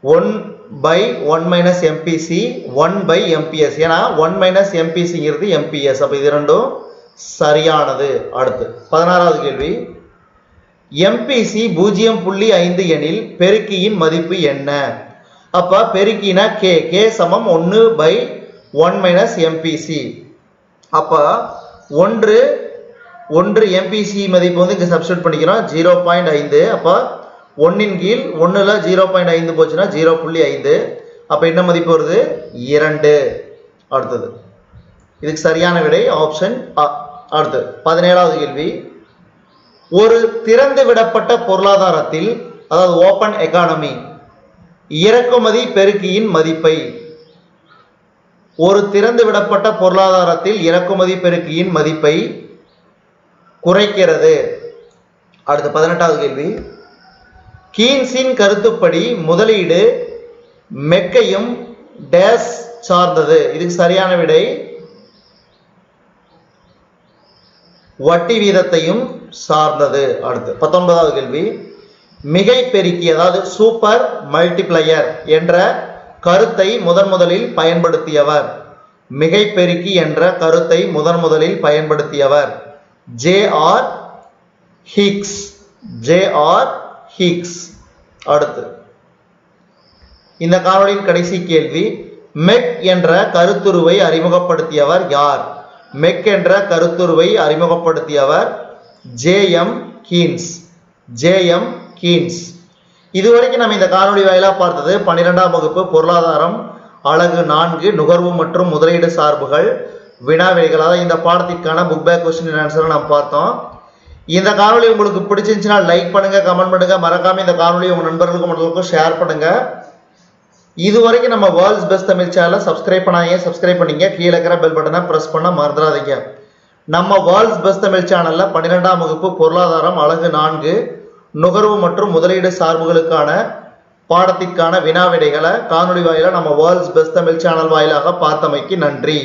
1/1 - எம்பிசி 1/MPS. ஏன்னா 1 - எம்பிசிங்கிறது எம்பிஎஸ். அப்போ இது ரெண்டும் சரியானது. அடுத்து 16வது கேள்வி, எம்பிசி 0.5 எனில் பெருக்கியின் மதிப்பு என்ன? அப்ப பெருக்கினா கே சமம் 1/1 - எம்பிசி. அப்ப 1 எம்பிசி மதிப்பு வந்து இங்க சப்ஸ்டிட்யூட் பண்ணிக்கிறோம் 0.5. அப்ப 1 கீழ் 1ல 0.5 போச்சுன்னா 0.5. அப்ப என்ன மதிப்பு வருது 2. அடுத்தது இதுக்கு சரியான விடை ஆப்ஷன் அ. அடுத்து 17வது கேள்வி, ஒரு திறந்து விடப்பட்ட பொருளாதாரத்தில், அதாவது ஓபன் எக்கானமி, இறக்குமதி பெருக்கியின் மதிப்பை. ஒரு திறந்து விடப்பட்ட பொருளாதாரத்தில் இறக்குமதி பெருக்கியின் மதிப்பை குறைக்கிறது. அடுத்து 18வது கேள்வி, கீன்ஸின் கருத்துப்படி முதலீடு மெக்கையும் டேஸ் சார்ந்தது. இதுக்கு சரியான விடை வட்டி வீதத்தையும் சார்ந்தது. அடுத்து 19வது கேள்வி, மிகை பெருக்கி, அதாவது சூப்பர் மல்டிப்ளையர் என்ற கருத்தை முதலில் பயன்படுத்தியவர். மிகை பெருக்கி என்ற கருத்தை முதலில் பயன்படுத்தியவர் ஜே.ஆர். ஹிக்ஸ். ஜே.ஆர். ஹிக்ஸ். அடுத்து இந்த காணொளியின் கடைசி கேள்வி, மெக் என்ற கருத்துருவை அறிமுகப்படுத்தியவர் யார்? மெக் என்ற கருத்துருவை அறிமுகப்படுத்தியவர் ஜே.எம். கீன்ஸ். ஜே.எம். கீன்ஸ். இதுவரைக்கும் நம்ம இந்த காணொளி வாயிலாக பார்த்தது 12ஆம் வகுப்பு பொருளாதாரம் அலகு 4 நுகர்வு மற்றும் முதலீடு சார்புகள் வினாவிடைகள். அதாவது இந்த பாடத்திற்கான புக் பேக் கொஸ்டின் ஆன்சரை நம்ம பார்த்தோம். இந்த காணொளி உங்களுக்கு பிடிச்சிருந்துச்சுன்னா லைக் பண்ணுங்க, கமெண்ட் பண்ணுங்க, மறக்காம இந்த காணொளி உங்க நண்பர்களுக்கும் மற்றவர்களுக்கும் ஷேர் பண்ணுங்க. இதுவரைக்கும் நம்ம வேர்ல்ட்ஸ் பெஸ்ட் தமிழ் சேனலை சப்ஸ்கிரைப் பண்ணாதீங்க, சப்ஸ்கிரைப் பண்ணிங்க. கீழே இருக்கிற பெல் பட்டனை பிரஸ் பண்ண மறந்துடாதீங்க. நம்ம வேர்ல்ட்ஸ் பெஸ்ட் தமிழ் சேனல்ல 12ஆம் வகுப்பு பொருளாதாரம் அலகு 4 நுகர்வு மற்றும் முதலீடு சார்புகளுக்கான பாடத்திற்கான வினாவிடைகளை காணொளி வாயிலாக நம்ம வேர்ல்ட்ஸ் பெஸ்ட் தமிழ் சேனல் வாயிலாக பார்த்தமைக்கு நன்றி.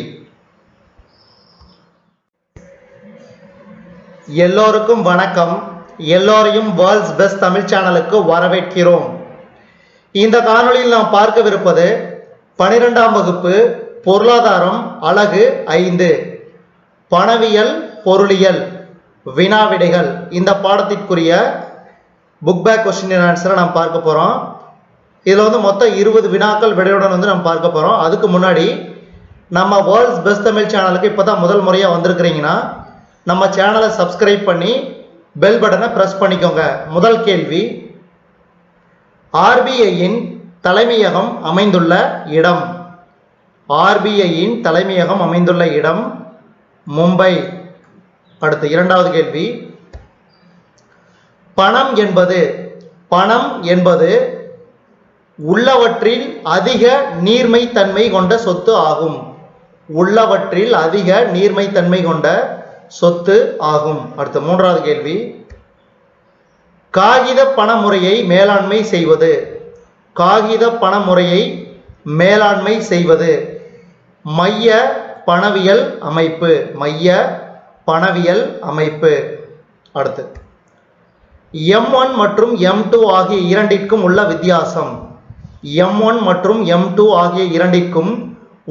எல்லோருக்கும் வணக்கம். எல்லோரையும் வேர்ல்ட்ஸ் பெஸ்ட் தமிழ் சேனலுக்கு வரவேற்கிறோம். இந்த காணொளியில் நாம் பார்க்கவிருப்பது 12ஆம் வகுப்பு பொருளாதாரம் அலகு 5 பணவியல் பொருளியல் வினாவிடைகள். இந்த பாடத்திற்குரிய புக் பேக் கொஸ்டின் ஆன்சரை நாம் பார்க்க போறோம். இதுல வந்து மொத்தம் 20 வினாக்கள் விடையுடன் வந்து நம்ம பார்க்க போறோம். அதுக்கு முன்னாடி நம்ம வேர்ல்ட்ஸ் பெஸ்ட் தமிழ் சேனலுக்கு இப்போ தான் முதல் முறையாக வந்திருக்கிறீங்கன்னா நம்ம சேனலை சப்ஸ்கிரைப் பண்ணி பெல் பட்டனை ப்ரெஸ் பண்ணிக்கோங்க. முதல் கேள்வி, ஆர்பிஐயின் தலைமையகம் அமைந்துள்ள இடம். ஆர்பிஐயின் தலைமையகம் அமைந்துள்ள இடம் மும்பை. அடுத்து இரண்டாவது கேள்வி, பணம் என்பது உள்ளவற்றில் அதிக நீர்மைத்தன்மை கொண்ட சொத்து ஆகும். உள்ளவற்றில் அதிக நீர்மைத்தன்மை கொண்ட சொத்து ஆகும். அடுத்து மூன்றாவது கேள்வி, காகித பண முறையை மேலாண்மை செய்வது. காகித பண முறையை மேலாண்மை செய்வது மைய பணவியல் அமைப்பு. மைய பணவியல் அமைப்பு. அடுத்து M1 மற்றும் M2 ஆகிய இரண்டிற்கும் உள்ள வித்தியாசம். M1 மற்றும் M2 ஆகிய இரண்டிற்கும்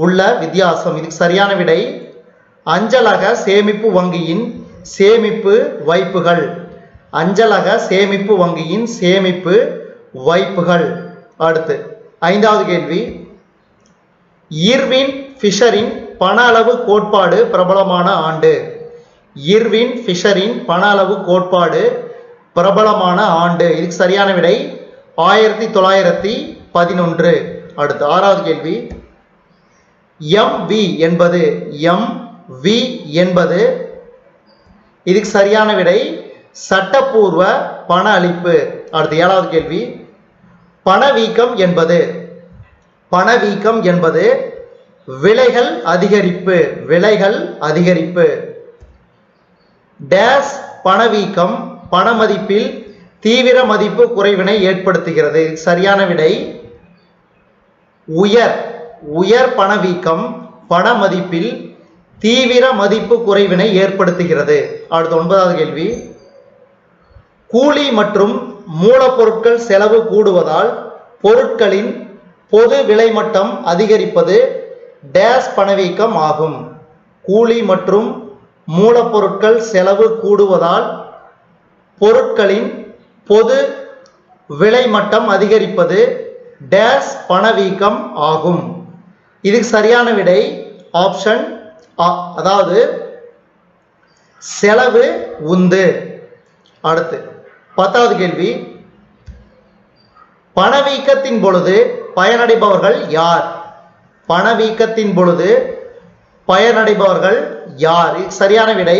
உள்ள வித்தியாசம். இதுக்கு சரியான விடை அஞ்சலக சேமிப்பு வங்கியின் சேமிப்பு வைப்புகள். அஞ்சலக சேமிப்பு வங்கியின் சேமிப்பு வைப்புகள். அடுத்து ஐந்தாவது கேள்வி, இர்வின் ஃபிஷரின் பண அளவு கோட்பாடு பிரபலமான ஆண்டு. இர்வின் ஃபிஷரின் பண அளவு கோட்பாடு பிரபலமான ஆண்டு. இதுக்கு சரியான விடை 1911. அடுத்து ஆறாவது கேள்வி, MV என்பது இதுக்கு சரியான விடை சட்டப்பூர்வ பண அளிப்பு. அடுத்து ஏழாவது கேள்வி, பணவீக்கம் என்பது விலைகள் அதிகரிப்பு. விலைகள் அதிகரிப்பு. டேஸ் பணவீக்கம் பணமதிப்பில் தீவிர மதிப்பு குறைவினை ஏற்படுத்துகிறது. சரியான விடை உயர் பணவீக்கம் பணமதிப்பில் தீவிர மதிப்பு குறைவினை ஏற்படுத்துகிறது. அடுத்து ஒன்பதாவது கேள்வி, கூலி மற்றும் மூலப்பொருட்கள் செலவு கூடுவதால் பொருட்களின் பொது விலை மட்டம் அதிகரிப்பது டேஸ் பணவீக்கம் ஆகும். கூலி மற்றும் மூலப்பொருட்கள் செலவு கூடுவதால் பொருட்களின் பொது விலை மட்டம் அதிகரிப்பது டேஸ் பணவீக்கம் ஆகும். இதுக்கு சரியான விடை ஆப்ஷன் A, அதாவது செலவு உந்து. அடுத்து பத்தாவது கேள்வி, பணவீக்கத்தின் பொழுது பயனடைபவர்கள் யார்? பணவீக்கத்தின் பொழுது பயனடைபவர்கள் யார்? இதுக்கு சரியான விடை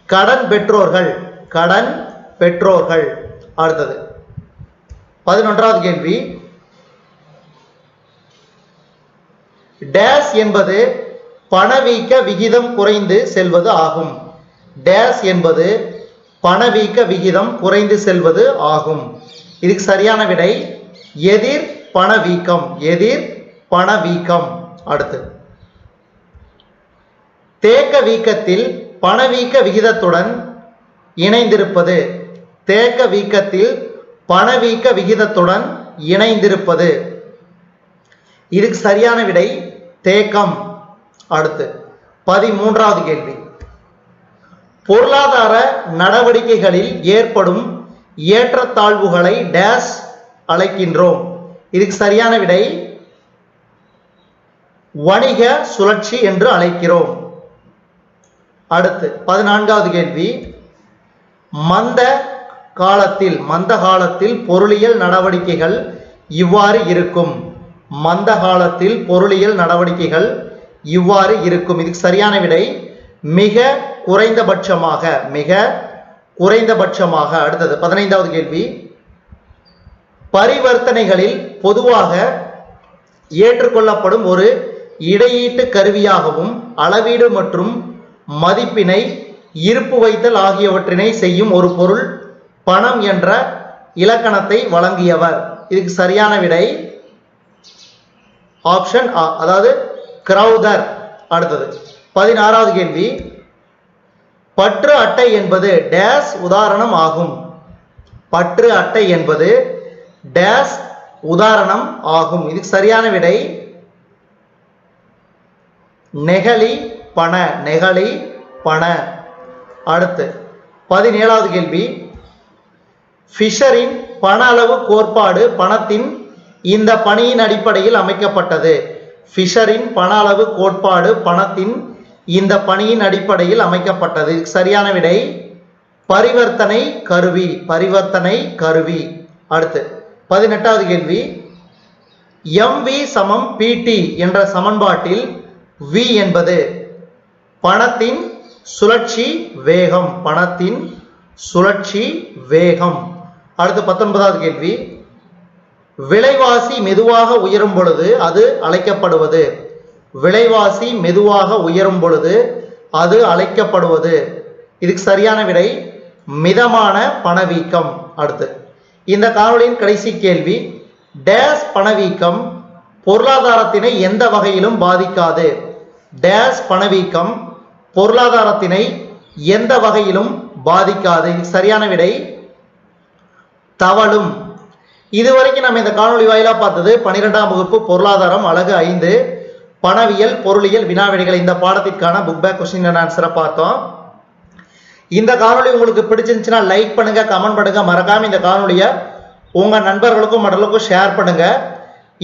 கடன் பெற்றோர்கள். கடன் பெற்றோர்கள். அடுத்தது 11வது கேள்வி, டேஸ் என்பது பணவீக்க விகிதம் குறைந்து செல்வது ஆகும். டேஸ் என்பது பணவீக்க விகிதம் குறைந்து செல்வது ஆகும். இதுக்கு சரியான விடை எதிர் பணவீக்கம். எதிர் பணவீக்கம். அடுத்து தேக்க வீக்கத்தில் பணவீக்க விகிதத்துடன் இணைந்திருப்பது. தேக்க வீக்கத்தில் பணவீக்க விகிதத்துடன் இணைந்திருப்பது. இதுக்கு சரியான விடை தேக்கம். அடுத்து 13வது கேள்வி, பொருளாதார நடவடிக்கைகளில் ஏற்படும் ஏற்றத்தாழ்வுகளை டேஸ் அழைக்கின்றோம். இதுக்கு சரியான விடை வணிக சுழற்சி என்று அழைக்கிறோம். அடுத்து 14வது கேள்வி, மந்த காலத்தில் பொருளியல் நடவடிக்கைகள் இவ்வாறு இருக்கும். மந்த காலத்தில் பொருளியல் நடவடிக்கைகள் இவ்வாறு இருக்கும். இதுக்கு சரியான விடை மிக குறைந்தபட்சமாக. மிக குறைந்தபட்சமாக. அடுத்தது 15வது கேள்வி, பரிவர்த்தனைகளில் பொதுவாக ஏற்றுக்கொள்ளப்படும் ஒரு இடையீட்டு கருவியாகவும் அளவீடு மற்றும் மதிப்பினை இருப்பு வைத்தல் ஆகியவற்றினை செய்யும் ஒரு பொருள் பணம் என்ற இலக்கணத்தை வழங்கியவர். இதுக்கு சரியான விடை ஆப்ஷன் A, அதாவது கிரௌதர். அடுத்தது 16வது கேள்வி, பற்று அட்டை என்பது டேஸ் உதாரணம் ஆகும். பற்று அட்டை என்பது டேஸ் உதாரணம் ஆகும். இதுக்கு சரியான விடை நெகிழி பண. நெகிழி பண. அடுத்து 17வது கேள்வி, ஃபிஷரின் பண அளவு கோட்பாடு பணத்தின் இந்த பணியின் அடிப்படையில் அமைக்கப்பட்டது. ஃபிஷரின் பண அளவு கோட்பாடு பணத்தின் இந்த பணியின் அடிப்படையில் அமைக்கப்பட்டது. சரியான விடை பரிவர்த்தனை கருவி. பரிவர்த்தனை கருவி. அடுத்து 18வது கேள்வி, mv சமம் pt என்ற சமன்பாட்டில் v என்பது பணத்தின் சுழற்சி வேகம். பணத்தின் சுழற்சி வேகம். அடுத்து 19வது கேள்வி, விலைவாசி மெதுவாக உயரும் பொழுது அது அழைக்கப்படுவது. விலைவாசி மெதுவாக உயரும் பொழுது அது அழைக்கப்படுவது. இதுக்கு சரியான விடை மிதமான பணவீக்கம். அடுத்து இந்த காணொளியின் கடைசி கேள்வி, டேஸ் பணவீக்கம் பொருளாதாரத்தினை எந்த வகையிலும் பாதிக்காது. டேஸ் பணவீக்கம் பொருளாதாரத்தினை எந்த வகையிலும் பாதிக்காது. சரியான விடை தவழும். இதுவரைக்கும் நம்ம இந்த காணொளி வாயிலா பார்த்தது 12ஆம் வகுப்பு பொருளாதாரம் அலகு 5 பணவியல் பொருளியல் வினாவிடைகள் இந்த பாடத்திற்கான புக் பேக் கொஸ்டின் அண்ட் ஆன்சரை பார்த்தோம். இந்த காணொளி உங்களுக்கு பிடிச்சிருந்துச்சுன்னா லைக் பண்ணுங்க, கமெண்ட் பண்ணுங்க, மறக்காம இந்த காணொளியை உங்க நண்பர்களுக்கும் மற்றவர்களுக்கும் ஷேர் பண்ணுங்க.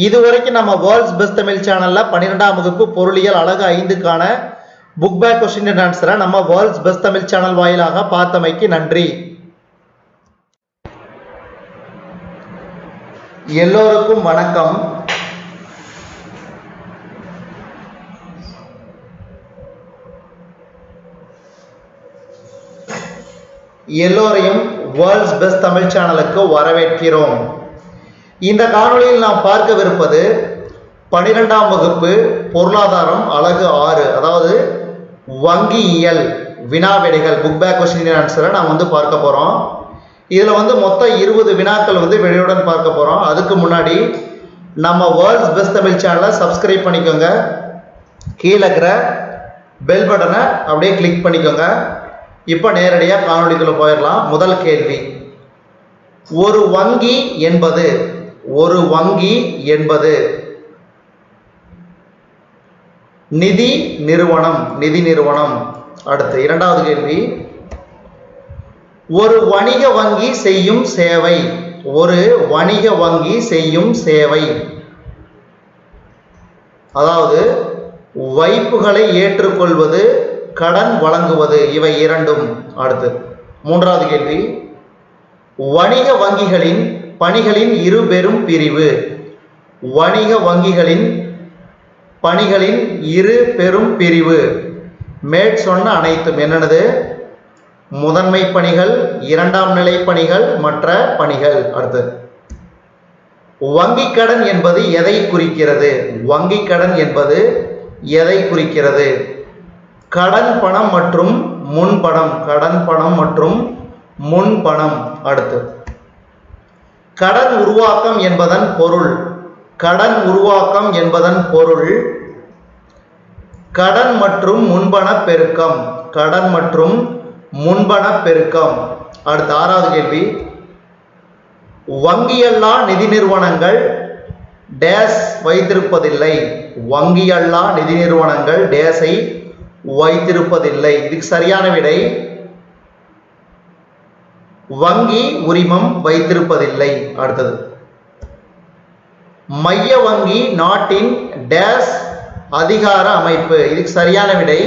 இதுவரைக்கும் நம்ம வேர்ல்ட்ஸ் பெஸ்ட் தமிழ் சேனல்ல 12ஆம் வகுப்பு பொருளியல் அலகு 5க்கான புக் பேக் கொஸ்டின் அண்ட் ஆன்சரை நம்ம வேர்ல்ட்ஸ் பெஸ்ட் தமிழ் சேனல் வாயிலாக பார்த்தமைக்கு நன்றி. எல்லோருக்கும் வணக்கம். எல்லோரையும் வேர்ல்ட்ஸ் பெஸ்ட் தமிழ் சேனலுக்கு வரவேற்கிறோம். இந்த காணொளியில் நாம் பார்க்கவிருப்பது 12ஆம் வகுப்பு பொருளாதாரம் அலகு 6 அதாவது வங்கியியல் வினாவிடைகள் புக் பேக் கொஸ்டின் ஆன்சரை நாம் பார்க்க போறோம். இதுல மொத்தம் 20 வினாக்கள் வெளியுடன் பார்க்க போறோம். அதுக்கு முன்னாடி நம்ம வேர்ல்ட்ஸ் பெஸ்ட் தமிழ் சேனலை சப்ஸ்கிரைப் பண்ணிக்கோங்க. கீழே இருக்கிற பெல் பட்டனை அப்படியே கிளிக் பண்ணிக்கோங்க. இப்போ நேரடியாக காணொளிக்குள்ள போயிடலாம். முதல் கேள்வி, ஒரு வங்கி என்பது நிதி நிறுவனம். அடுத்து இரண்டாவது கேள்வி, ஒரு வணிக வங்கி செய்யும் சேவை. ஒரு வணிக வங்கி செய்யும் சேவை அதாவது வைப்புகளை ஏற்றுக்கொள்வது, கடன் வழங்குவது, இவை இரண்டும். அடுத்து மூன்றாவது கேள்வி, வணிக வங்கிகளின் பணிகளின் இரு பெரும் பிரிவு. வணிக வங்கிகளின் பணிகளின் இரு பெரும் பிரிவு சொன்ன அனைத்தும் என்னென்னது? முதன்மை பணிகள், இரண்டாம் நிலை பணிகள், மற்ற பணிகள். அடுத்து வங்கி கடன் என்பது எதை குறிக்கிறது? வங்கி கடன் என்பது எதை குறிக்கிறது? கடன் பணம் மற்றும் முன்பணம். கடன் பணம் மற்றும் முன்பணம். அடுத்து கடன் உருவாக்கம் என்பதன் பொருள். கடன் உருவாக்கம் என்பதன் பொருள் கடன் மற்றும் முன்பண பெருக்கம். கடன் மற்றும் முன்பண பெருக்கம். அடுத்த ஆறாவது கேள்வி, வங்கியல்லா நிதி நிறுவனங்கள் டேஸ் வைத்திருப்பதில்லை. வங்கியல்லா நிதி நிறுவனங்கள் டேஸை வைத்திருப்பதில்லை. இதுக்கு சரியான விடை வங்கி உரிமம் வைத்திருப்பதில்லை. அடுத்தது மைய வங்கி நாட்டின் டேஸ் அதிகார அமைப்பு. இதுக்கு சரியான விடை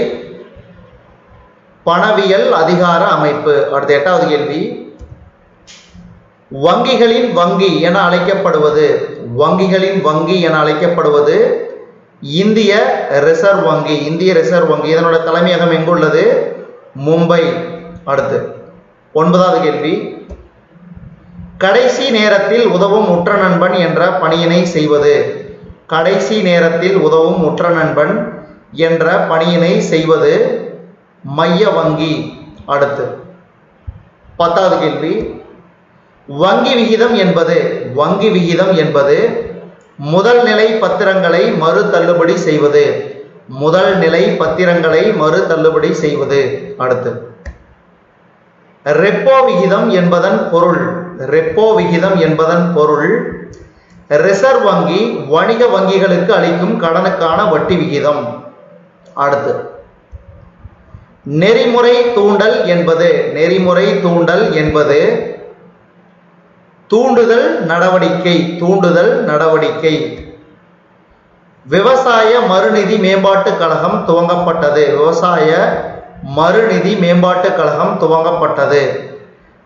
பணவியல் அதிகார அமைப்பு. அடுத்த எட்டாவது கேள்வி, வங்கிகளின் வங்கி என அழைக்கப்படுவது. வங்கிகளின் வங்கி என அழைக்கப்படுவது இந்திய ரிசர்வ் வங்கி. இந்திய ரிசர்வ் வங்கி இதனோட தலைமையகம் எங்குள்ளது? மும்பை. அடுத்து ஒன்பதாவது கேள்வி, கடைசி நேரத்தில் உதவும் உற்ற நண்பன் என்ற பணியினை செய்வது. கடைசி நேரத்தில் உதவும் உற்ற நண்பன் என்ற பணியினை செய்வது மைய வங்கி. அடுத்து பத்தாவது கேள்வி, வங்கி விகிதம் என்பது முதல் நிலை பத்திரங்களை மறு தள்ளுபடி செய்வது. முதல் நிலை பத்திரங்களை மறு தள்ளுபடி செய்வது. அடுத்து ரெப்போ விகிதம் என்பதன் பொருள். ரெப்போ விகிதம் என்பதன் பொருள் ரிசர்வ் வங்கி வணிக வங்கிகளுக்கு அளிக்கும் கடனுக்கான வட்டி விகிதம். அடுத்து நெறிமுறை தூண்டல் என்பது தூண்டுதல் நடவடிக்கை. விவசாய மறுநிதி மேம்பாட்டுக் கழகம் துவங்கப்பட்டது. விவசாய மறுநிதி மேம்பாட்டுக் கழகம் துவங்கப்பட்டது.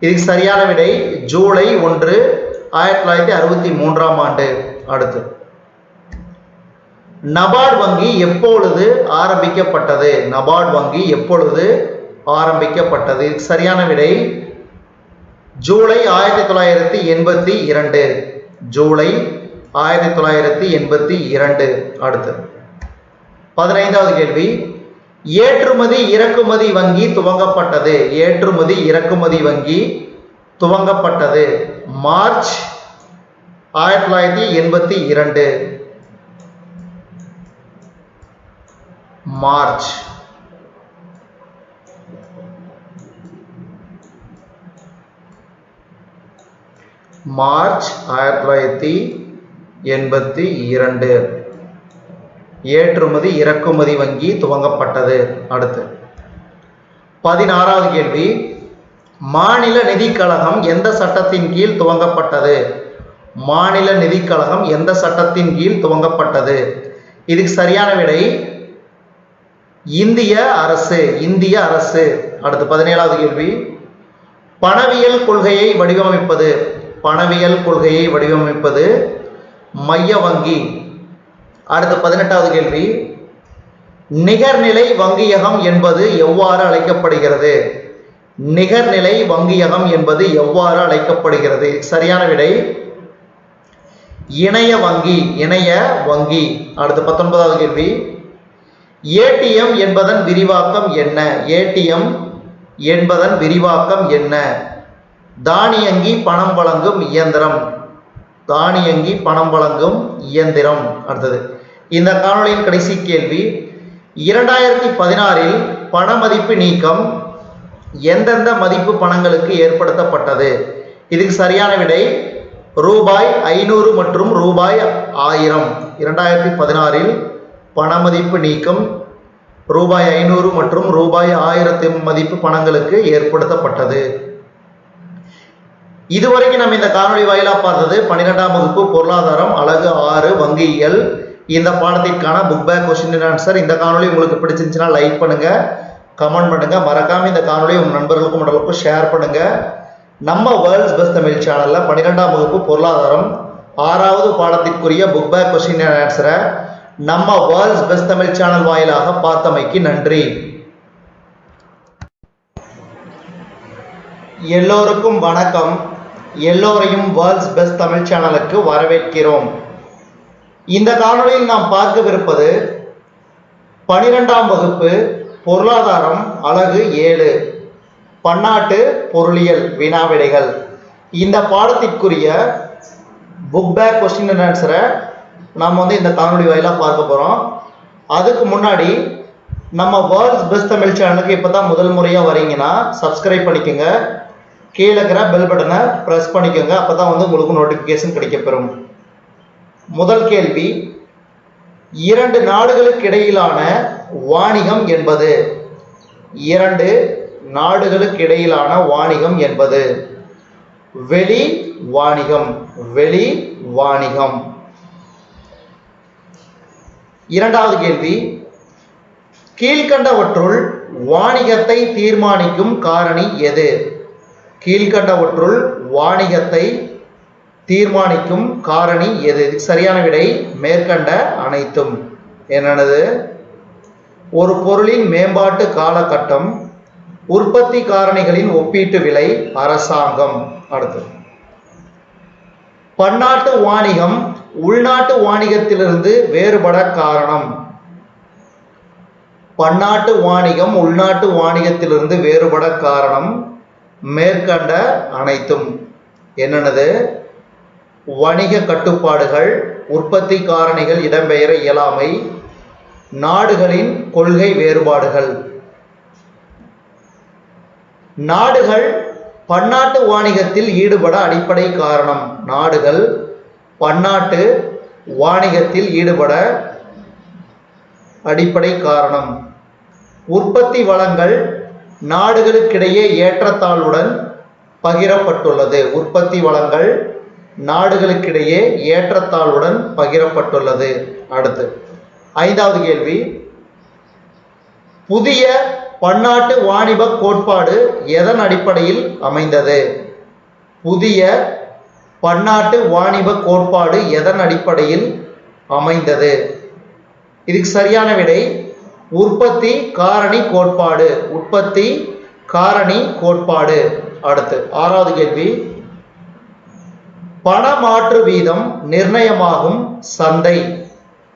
இதுக்கு சரியான விடை ஜூலை 1, 1963 அடுத்து நபார்டு வங்கி எப்பொழுது ஆரம்பிக்கப்பட்டது? நபார்டு வங்கி எப்பொழுது ஆரம்பிக்கப்பட்டது? இதுக்கு சரியான விடை ஜூலை 1982. ஜூலை 1982 அடுத்து 15வது கேள்வி ஏற்றுமதி இறக்குமதி வங்கி துவங்கப்பட்டது. ஏற்றுமதி இறக்குமதி வங்கி துவங்கப்பட்டது மார்ச் 1982. மார்ச் மார்ச் 1982 ஏற்றுமதி இறக்குமதி வங்கி துவங்கப்பட்டது. அடுத்து 16வது கேள்வி மாநில நிதிக் கழகம் எந்த சட்டத்தின் கீழ் துவங்கப்பட்டது? மாநில நிதிக் கழகம் எந்த சட்டத்தின் கீழ் துவங்கப்பட்டது? இதுக்கு சரியான விடை இந்திய அரசு. இந்திய அரசு. அடுத்து 17வது கேள்வி பணவியல் கொள்கையை வடிவமைப்பது. பணவியல் கொள்கையை வடிவமைப்பது மைய வங்கி. அடுத்து 18வது கேள்வி நிகர்நிலை வங்கியகம் என்பது எவ்வாறு அழைக்கப்படுகிறது? நிகர்நிலை வங்கியகம் என்பது எவ்வாறு அழைக்கப்படுகிறது? சரியான விடை இணைய வங்கி. இணைய வங்கி. அடுத்து 19வது கேள்வி ஏடிஎம் என்பதன் விரிவாக்கம் என்ன? ஏடிஎம் என்பதன் விரிவாக்கம் என்ன? தானியங்கி பணம் வழங்கும் இயந்திரம். தானியங்கி பணம் வழங்கும் இயந்திரம். அடுத்தது இந்த காணொளியின் கடைசி கேள்வி 2016 பண மதிப்பு நீக்கம் எந்தெந்த மதிப்பு பணங்களுக்கு ஏற்படுத்தப்பட்டது? இதுக்கு சரியான விடை ரூபாய் 500 மற்றும் ரூபாய் 1000. 2016 பண மதிப்பு நீக்கம் ரூபாய் 500 மற்றும் ரூபாய் 1000 மதிப்பு பணங்களுக்கு ஏற்படுத்தப்பட்டது. இதுவரைக்கும் நம்ம இந்த காணொளி வாயிலா பார்த்தது 12ஆம் வகுப்பு பொருளாதாரம் அலகு 6 வங்கியியல். இந்த பாடத்திற்கான book back question and answer. இந்த காணொளி உங்களுக்கு பிடிச்சிருந்துச்சுன்னா லைக் பண்ணுங்க, கமெண்ட் பண்ணுங்க, மறக்காம இந்த காணொளி உங்க நண்பர்களுக்கும் மற்றவர்களுக்கும் ஷேர் பண்ணுங்க. நம்ம வேர்ல்ட்ஸ் பெஸ்ட் தமிழ் சேனல்ல 12ஆம் வகுப்பு பொருளாதாரம் 6வது பாடத்திற்குரிய புக் பேக் கொஸ்டின் அண்ட் ஆன்சரை நம்ம வேர்ல்ட்ஸ் பெஸ்ட் தமிழ் சேனல் வாயிலாக பார்த்தமைக்கு நன்றி. எல்லோருக்கும் வணக்கம். எல்லோரையும் வேர்ல்ட்ஸ் பெஸ்ட் தமிழ் சேனலுக்கு வரவேற்கிறோம். இந்த காணொளியில் நாம் பார்க்கவிருப்பது 12ஆம் வகுப்பு பொருளாதாரம் அலகு 7 பன்னாட்டு பொருளியல் வினாவிடைகள். இந்த பாடத்திற்குரிய புக் பேக் கொஸ்டின் அண்ட் ஆன்சரை நாம் இந்த காணொளி வாயிலாக பார்க்க போகிறோம். அதுக்கு முன்னாடி நம்ம வேர்ல்ட்ஸ் பெஸ்ட் தமிழ் சேனலுக்கு இப்போ தான் முதல் முறையாக வரீங்கன்னா சப்ஸ்கிரைப் பண்ணிக்கோங்க. கீழே இருக்கிற பெல் பட்டனை ப்ரெஸ் பண்ணிக்கோங்க. அப்போ தான் உங்களுக்கு நோட்டிஃபிகேஷன் கிடைக்கப்பெறும். முதல் கேள்வி 2 நாடுகளுக்கு இடையிலான வாணிகம் என்பது? 2 நாடுகளுக்கு இடையிலான வாணிகம் என்பது வெளி வாணிகம். வெளி வாணிகம். இரண்டாவது கேள்வி கீழ்கண்டவற்றுள் வாணிகத்தை தீர்மானிக்கும் காரணி எது? கீழ்கண்டவற்றுள் வாணிகத்தை தீர்மானிக்கும் காரணி எது? சரியான விடை மேற்கண்ட அனைத்தும். என்னது? ஒரு பொருளின் மேம்பாட்டு காலகட்டம், உற்பத்தி காரணிகளின் ஒப்பீட்டு விலை, அரசாங்கம். அடுத்து பன்னாட்டு வாணிகம் உள்நாட்டு வாணிகத்திலிருந்து வேறுபட காரணம். பன்னாட்டு வாணிகம் உள்நாட்டு வாணிகத்திலிருந்து வேறுபட காரணம் மேற்கண்ட அனைத்தும். என்னென்னது? வணிக கட்டுப்பாடுகள், உற்பத்தி காரணிகள் இடம்பெயர இயலாமை, நாடுகளின் கொள்கை வேறுபாடுகள். நாடுகள் பன்னாட்டு வாணிகத்தில் ஈடுபட அடிப்படை காரணம். நாடுகள் பன்னாட்டு வாணிகத்தில் ஈடுபட அடிப்படை காரணம். உற்பத்தி வளங்கள் நாடுகளுக்கிடையே ஏற்றத்தாழ்வுடன் பகிரப்பட்டுள்ளது. உற்பத்தி வளங்கள் நாடுகளுக்கிடையே ஏற்றத்தாழ்வுடன் பகிரப்பட்டுள்ளது. அடுத்து ஐந்தாவது கேள்வி, புதிய பன்னாட்டு வாணிப கோட்பாடு எதன் அடிப்படையில் அமைந்தது? புதிய பன்னாட்டு வாணிப கோட்பாடு எதன் அடிப்படையில் அமைந்தது? இதுக்கு சரியான விடை உற்பத்தி காரணி கோட்பாடு. உற்பத்தி காரணி கோட்பாடு. அடுத்து ஆறாவது கேள்வி, பணமாற்று வீதம் நிர்ணயமாகும் சந்தை.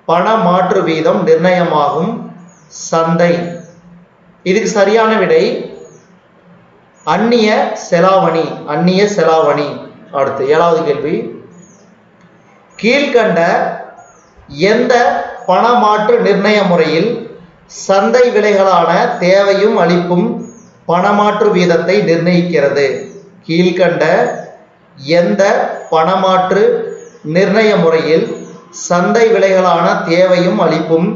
பணமாற்று வீதம் நிர்ணயமாகும் சந்தை. இதுக்கு சரியான விடை அந்நிய செலாவணி. அந்நிய செலாவணி. அடுத்து ஏழாவது கேள்வி, கீழ்கண்ட எந்த பணமாற்று நிர்ணய முறையில் சந்தை விலைகளான தேவையும் அளிப்பும் பணமாற்று வீதத்தை நிர்ணயிக்கிறது? கீழ்கண்ட எந்த பணமாற்று நிர்ணய முறையில் சந்தை விலைகளான தேவையும் அளிப்பும்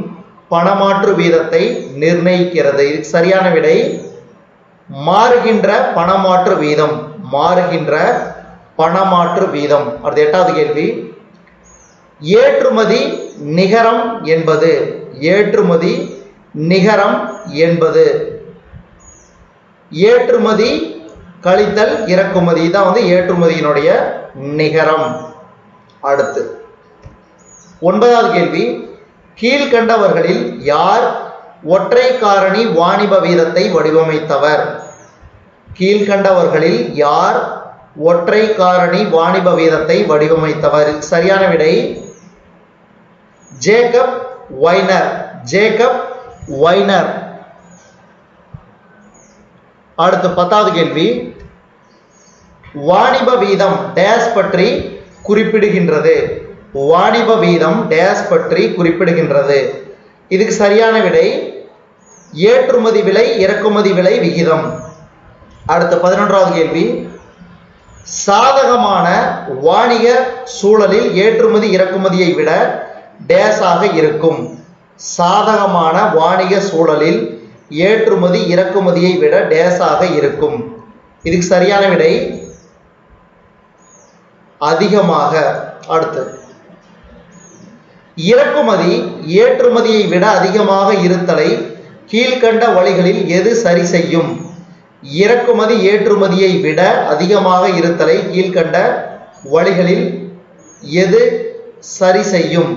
பணமாற்று வீதத்தை நிர்ணயிக்கிறது? இதுக்கு சரியான விடை மாறுகின்ற பணமாற்று வீதம். மாறுகின்ற பணமாற்று வீதம். அடுத்து எட்டாவது கேள்வி, ஏற்றுமதி நிகரம் என்பது? ஏற்றுமதி நிகரம் என்பது ஏற்றுமதி கழித்தல் இறக்குமதி. தான் ஏற்றுமதியினுடைய நிகரம். அடுத்து ஒன்பதாவது கேள்வி, கீழ்கண்டவர்களில் யார் ஒற்றை காரணி வாணிப வீதத்தை வடிவமைத்தவர்? கீழ்கண்டவர்களில் யார் ஒற்றை காரணி வாணிப வீதத்தை வடிவமைத்தவர்? சரியான விடை ஜேக்கப் வைனர். Jacob Weiner. அடுத்து பத்தாவது கேள்வி, வாணிப வீதம் டேஸ் பற்றி குறிப்பிடுகின்றது? வாணிப வீதம் டேஸ் பற்றி குறிப்பிடுகின்றது? இதுக்கு சரியான விடை ஏற்றுமதி விலை இறக்குமதி விலை விகிதம். அடுத்து 11வது கேள்வி, சாதகமான வாணிக சூழலில் ஏற்றுமதி இறக்குமதியை விட டேஸாக இருக்கும்? சாதகமான வாணிக சூழலில் ஏற்றுமதி இறக்குமதியை விட டேஸாக இருக்கும்? இதுக்கு சரியான விடை அதிகமாக. அடுத்து இறக்குமதி ஏற்றுமதியை விட அதிகமாக இருத்தலை கீழ்கண்ட வழிகளில் எது சரி செய்யும்? இறக்குமதி ஏற்றுமதியை விட அதிகமாக இருத்தலை கீழ்கண்ட வழிகளில் எது சரி செய்யும்?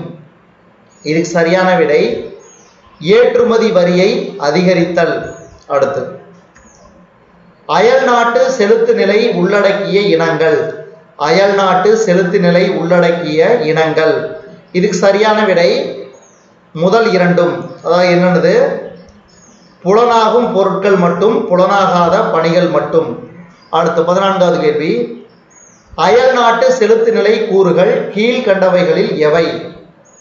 இதுக்கு சரியான விடை ஏற்றுமதி வரியை அதிகரித்தல். அடுத்து அயல்நாட்டு செலுத்து நிலை உள்ளடக்கிய இனங்கள். அயல்நாட்டு செலுத்து நிலை உள்ளடக்கிய இனங்கள். இதுக்கு சரியான விடை முதல் இரண்டும். அதாவது என்னது, புலனாகும் பொருட்கள் மட்டும் புலனாகாத பணிகள் மட்டும். அடுத்து 14வது கேள்வி, அயல்நாட்டு செலுத்து நிலை கூறுகள் கீழ்கண்டவைகளில் எவை?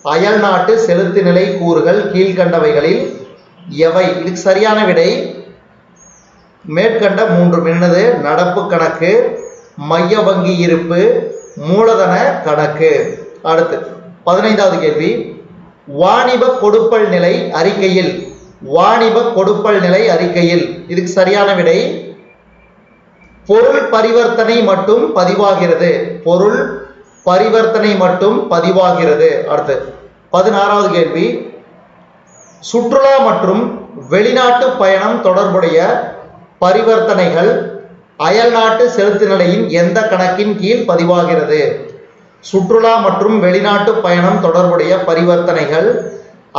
அயல்நாட்டு செலுத்து நிலை கூறுகள் கீழ்கண்டவைகளில் எவை? இதுக்கு சரியான விடை மேற்கண்ட மூன்று. என்னது, நடப்பு கணக்கு, மைய வங்கி இருப்பு, மூலதன கணக்கு. அடுத்து 15வது கேள்வி, வாணிப கொடுப்பல் நிலை அறிக்கையில். வாணிப கொடுப்பல் நிலை அறிக்கையில். இதுக்கு சரியான விடை பொருள் பரிவர்த்தனை மட்டும் பதிவாகிறது. பொருள் பரிவர்த்தனை மட்டும் பதிவாகிறது. அடுத்து 16வது கேள்வி, சுற்றுலா மற்றும் வெளிநாட்டு பயணம் தொடர்புடைய பரிவர்த்தனைகள் அயல்நாட்டு செலுத்து நிலையின் எந்த கணக்கின் கீழ் பதிவாகிறது? சுற்றுலா மற்றும் வெளிநாட்டு பயணம் தொடர்புடைய பரிவர்த்தனைகள்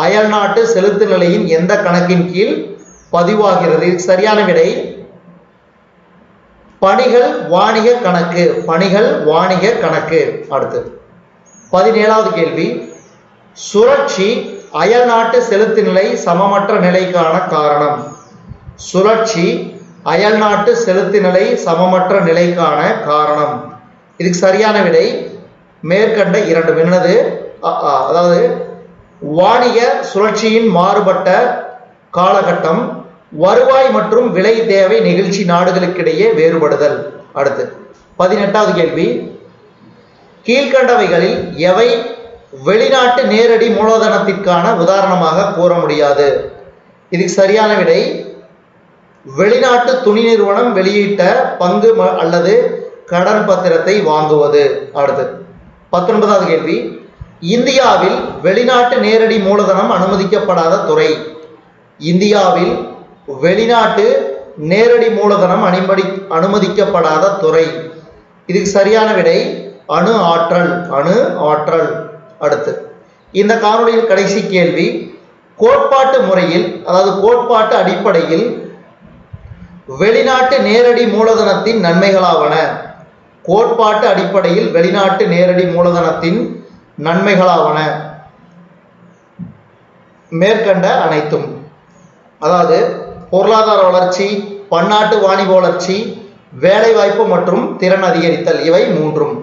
அயல்நாட்டு செலுத்து நிலையின் எந்த கணக்கின் கீழ் பதிவாகிறது? சரியான விடை பணிகள் வாணிக கணக்கு. பணிகள் வாணிக கணக்கு. அடுத்து 17வது கேள்வி, சுழற்சி அயல்நாட்டு செலுத்து நிலை சமமற்ற நிலைக்கான காரணம். சுழற்சி அயல்நாட்டு செலுத்து நிலை சமமற்ற நிலைக்கான காரணம். இதுக்கு சரியான விடை மேற்கண்ட இரண்டு. என்னது, அதாவது வாணிக சுழற்சியின் மாறுபட்ட காலகட்டம், வருவாய் மற்றும் விலை தேவை நெகிழ்ச்சி நாடுகளுக்கிடையே வேறுபடுதல். அடுத்து 18வது கேள்வி, கீழ்கண்டவைகளில் எவை வெளிநாட்டு நேரடி மூலதனத்திற்கான உதாரணமாக கூற முடியாது? இதுக்கு சரியான விடை வெளிநாட்டு துணி நிறுவனம் வெளியிட்ட பங்கு அல்லது கடன் பத்திரத்தை வாங்குவது. அடுத்து 19வது கேள்வி, இந்தியாவில் வெளிநாட்டு நேரடி மூலதனம் அனுமதிக்கப்படாத துறை. இந்தியாவில் வெளிநாட்டு நேரடி மூலதனம் அனுமதிக்கப்படாத துறை. இதுக்கு சரியான விடை அணு ஆற்றல். அணு ஆற்றல். அடுத்து இந்த காணொளியில் கடைசி கேள்வி, கோட்பாட்டு முறையில் அதாவது கோட்பாட்டு அடிப்படையில் வெளிநாட்டு நேரடி மூலதனத்தின் நன்மைகளாவன. கோட்பாட்டு அடிப்படையில் வெளிநாட்டு நேரடி மூலதனத்தின் நன்மைகளாவன மேற்கண்ட அனைத்தும். அதாவது பொருளாதார வளர்ச்சி, பன்னாட்டு வாணிப வளர்ச்சி, வேலைவாய்ப்பு மற்றும் திறன் அதிகரித்தல், இவை மூன்றும்.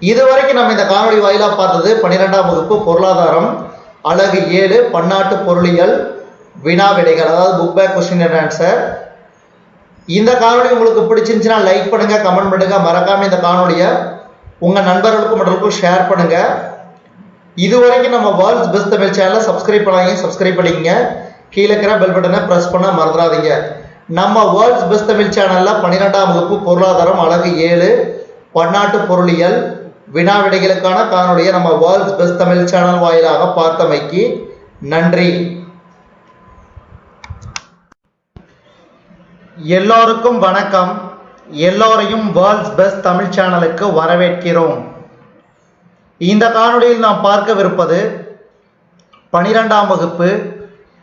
இதுவரைக்கும் நம்ம இந்த காணொளி வாயிலாக பார்த்தது 12ஆம் வகுப்பு பொருளாதாரம் அலகு 7 பன்னாட்டு பொருளியல் வினா விடைகள், அதாவது book back question and answer. இந்த காணொளி உங்களுக்கு பிடிச்சிருந்துச்சுன்னா லைக் பண்ணுங்க, கமெண்ட் பண்ணுங்க, மறக்காம இந்த காணொலியை உங்க நண்பர்களுக்கும் மற்றவர்களுக்கும் ஷேர் பண்ணுங்க. இதுவரைக்கும் நம்ம வேர்ல்ட்ஸ் பெஸ்ட் தமிழ் சேனலை சப்ஸ்கிரைப் பண்ணிக்கங்க. கீழே இருக்கிற பெல் பட்டனை பிரஸ் பண்ண மறந்துடாதீங்க. நம்ம வேர்ல்ட்ஸ் பெஸ்ட் தமிழ் சேனல்ல 12ஆம் வகுப்பு பொருளாதாரம் அலகு 7 பன்னாட்டு பொருளியல் வினா விடைகளுக்கான காணொலியை நம்ம வேர்ல்ட்ஸ் பெஸ்ட் தமிழ் சேனல் வாயிலாக பார்த்தமைக்கு நன்றி. எல்லோருக்கும் வணக்கம். எல்லோரையும் வேர்ல்ட்ஸ் பெஸ்ட் தமிழ் சேனலுக்கு வரவேற்கிறோம். இந்த காணொளியில் நாம் பார்க்கவிருப்பது 12ஆம் வகுப்பு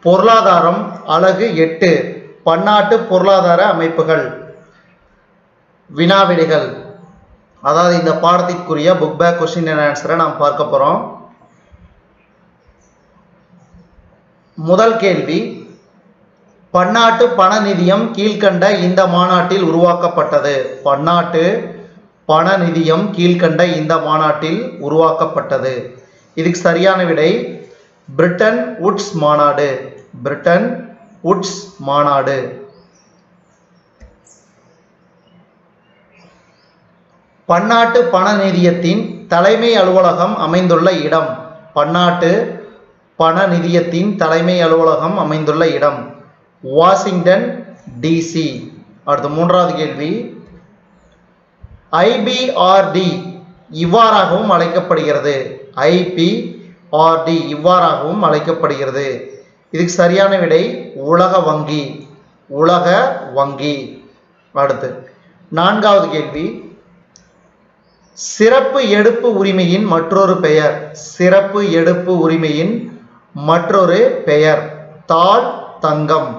பொருளாதாரம் அலகு 8 பன்னாட்டு பொருளாதார அமைப்புகள் வினாவிடைகள். அதாவது இந்த பாடத்திற்குரிய புக் பேக் கொஸ்டின் அண்ட் ஆன்சரை நாம் பார்க்க போறோம். முதல் கேள்வி, பன்னாட்டு பண நிதியம் கீழ்கண்ட இந்த மாநாட்டில் உருவாக்கப்பட்டது. பன்னாட்டு பண நிதியம் கீழ்கண்ட இந்த மாநாட்டில் உருவாக்கப்பட்டது. இதுக்கு சரியான விடை பிரிட்டன் உட்ஸ் மாநாடு. பிரிட்டன் உட்ஸ் மாநாடு. பன்னாட்டு பண நிதியத்தின் தலைமை அலுவலகம் அமைந்துள்ள இடம். பன்னாட்டு பண நிதியத்தின் தலைமை அலுவலகம் அமைந்துள்ள இடம் வாஷிங்டன் டிசி. அடுத்து மூன்றாவது கேள்வி, ஐபிஆர்டி இவ்வாறாகவும் அழைக்கப்படுகிறது. ஐபிஆர்டி இவ்வாறாகவும் அழைக்கப்படுகிறது. இதுக்கு சரியான விடை உலக வங்கி. உலக வங்கி. அடுத்து நான்காவது கேள்வி, சிறப்பு எடுப்பு உரிமையின் மற்றொரு பெயர். சிறப்பு எடுப்பு உரிமையின் மற்றொரு பெயர் தாள் தங்கம்.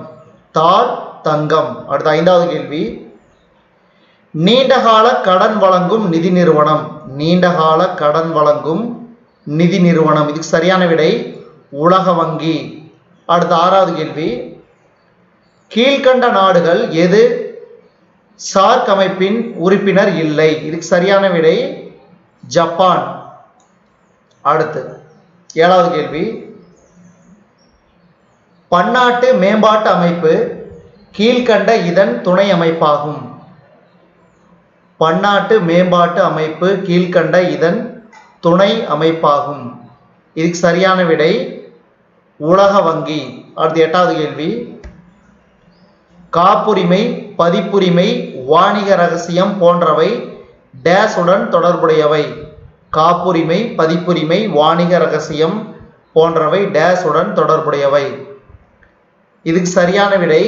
தாள் தங்கம். அடுத்த ஐந்தாவது கேள்வி, நீண்டகால கடன் வழங்கும் நிதி நிறுவனம். நீண்டகால கடன் வழங்கும் நிதி நிறுவனம். இதுக்கு சரியான விடை உலக வங்கி. அடுத்த ஆறாவது கேள்வி, கீழ்கண்ட நாடுகள் எது சார்க் அமைப்பின் உறுப்பினர் இல்லை. இதுக்கு சரியான விடை ஜப்பான். அடுத்து ஏழாவது கேள்வி, பன்னாட்டு மேம்பாட்டு அமைப்பு கீழ்கண்ட இதன் துணை அமைப்பாகும். பன்னாட்டு மேம்பாட்டு அமைப்பு கீழ்கண்ட இதன் துணை அமைப்பாகும். இதுக்கு சரியான விடை உலக வங்கி. அடுத்து எட்டாவது கேள்வி, காப்புரிமை, பதிப்புரிமை, வாணிக ரகசியம் போன்றவை டேஸ் உடன் தொடர்புடையவை. காப்புரிமை, பதிப்புரிமை, வாணிக ரகசியம் போன்றவை டேஸ் உடன் தொடர்புடையவை. இதுக்கு சரியான விடை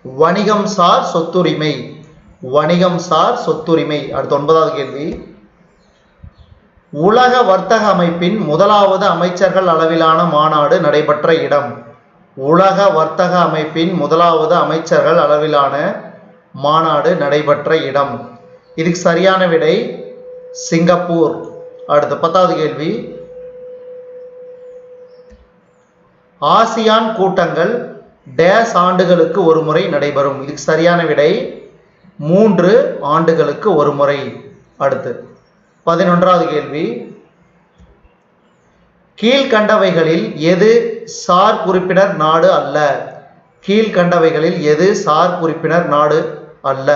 வணிகம் சார் சொத்துரிமை. வணிகம் சார் சொத்துரிமை. அடுத்து ஒன்பதாவது கேள்வி, உலக வர்த்தக அமைப்பின் முதலாவது அமைச்சர்கள் அளவிலான மாநாடு நடைபெற்ற இடம். உலக வர்த்தக அமைப்பின் முதலாவது அமைச்சர்கள் அளவிலான மாநாடு நடைபெற்ற இடம். இதுக்கு சரியான விடை சிங்கப்பூர். அடுத்து பத்தாவது கேள்வி, ஆசியான் கூட்டங்கள் டேஸ் ஆண்டுகளுக்கு ஒரு முறை நடைபெறும். இதுக்கு சரியான விடை 3 ஆண்டுகளுக்கு ஒரு முறை. அடுத்து 11வது கேள்வி, கீழ்கண்டவைகளில் எது சார் உறுப்பினர் நாடு அல்ல. கீழ்கண்டவைகளில் எது சார் உறுப்பினர் நாடு அல்ல.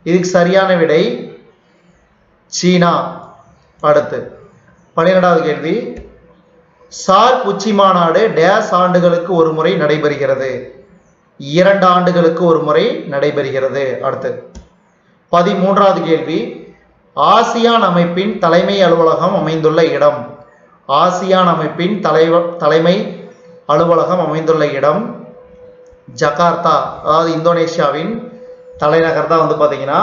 இதுக்கு சரியான விடை சீனா. அடுத்து 12வது கேள்வி, சார்க் உச்சி மாநாடு டேஸ் ஆண்டுகளுக்கு ஒரு முறை நடைபெறுகிறது. 2 ஆண்டுகளுக்கு ஒரு முறை நடைபெறுகிறது. அடுத்து 13வது கேள்வி, ஆசியான் அமைப்பின் தலைமை அலுவலகம் அமைந்துள்ள இடம். ஆசியான் அமைப்பின் தலைமை அலுவலகம் அமைந்துள்ள இடம் ஜகார்த்தா. அதாவது இந்தோனேஷியாவின் தலைநகர் தான் பார்த்தீங்கன்னா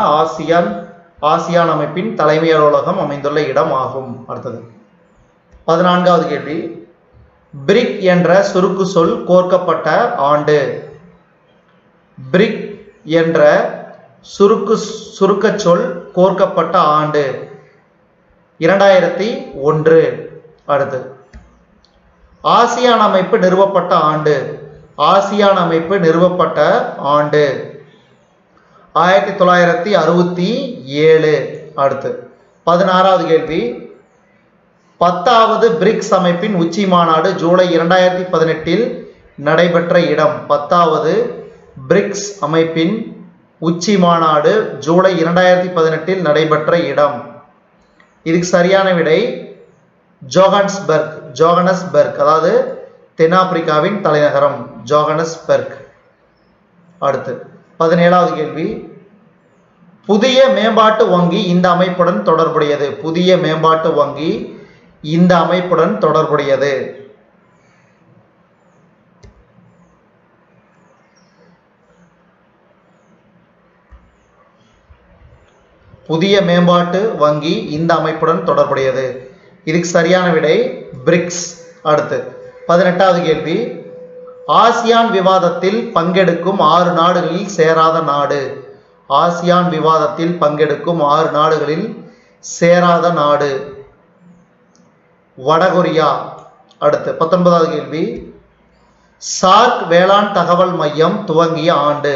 ஆசியான் அமைப்பின் தலைமை அலுவலகம் அமைந்துள்ள இடம் ஆகும். அடுத்தது 14வது கேள்வி. பிரிக் என்ற சுருக்கு சொல் கோர்க்கப்பட்ட ஆண்டு. பிரிக் என்ற சுருக்க சொல் கோர்க்கப்பட்ட ஆண்டு 2001. அடுத்து ஆசியான் அமைப்பு நிறுவப்பட்ட ஆண்டு. ஆசியான் அமைப்பு நிறுவப்பட்ட ஆண்டு 1967. அடுத்து 16வது கேள்வி. 10வது பிரிக்ஸ் அமைப்பின் உச்சி மாநாடு ஜூலை 2018 நடைபெற்ற இடம். 10வது பிரிக்ஸ் அமைப்பின் உச்சி மாநாடு ஜூலை 2018 நடைபெற்ற இடம். இதுக்கு சரியான விடை ஜோகனஸ்பர்க். அதாவது தென்னாப்பிரிக்காவின் தலைநகரம் ஜோகனஸ்பர்க். அடுத்து 17வது கேள்வி. புதிய மேம்பாட்டு வங்கி இந்த அமைப்புடன் தொடர்புடையது. புதிய மேம்பாட்டு வங்கி இந்த அமைப்புடன் தொடர்புடையது. புதிய மேம்பாட்டு வங்கி இந்த அமைப்புடன் தொடர்புடையது. இதுக்கு சரியான விடை பிரிக்ஸ். அடுத்து 18வது கேள்வி. ஆசியான் விவாதத்தில் பங்கெடுக்கும் 6 நாடுகளில் சேராத நாடு. ஆசியான் விவாதத்தில் பங்கெடுக்கும் 6 நாடுகளில் சேராத நாடு வடகொரியா. அடுத்து 19வது கேள்வி. சார்க் வேளாண் தகவல் மையம் துவங்கிய ஆண்டு.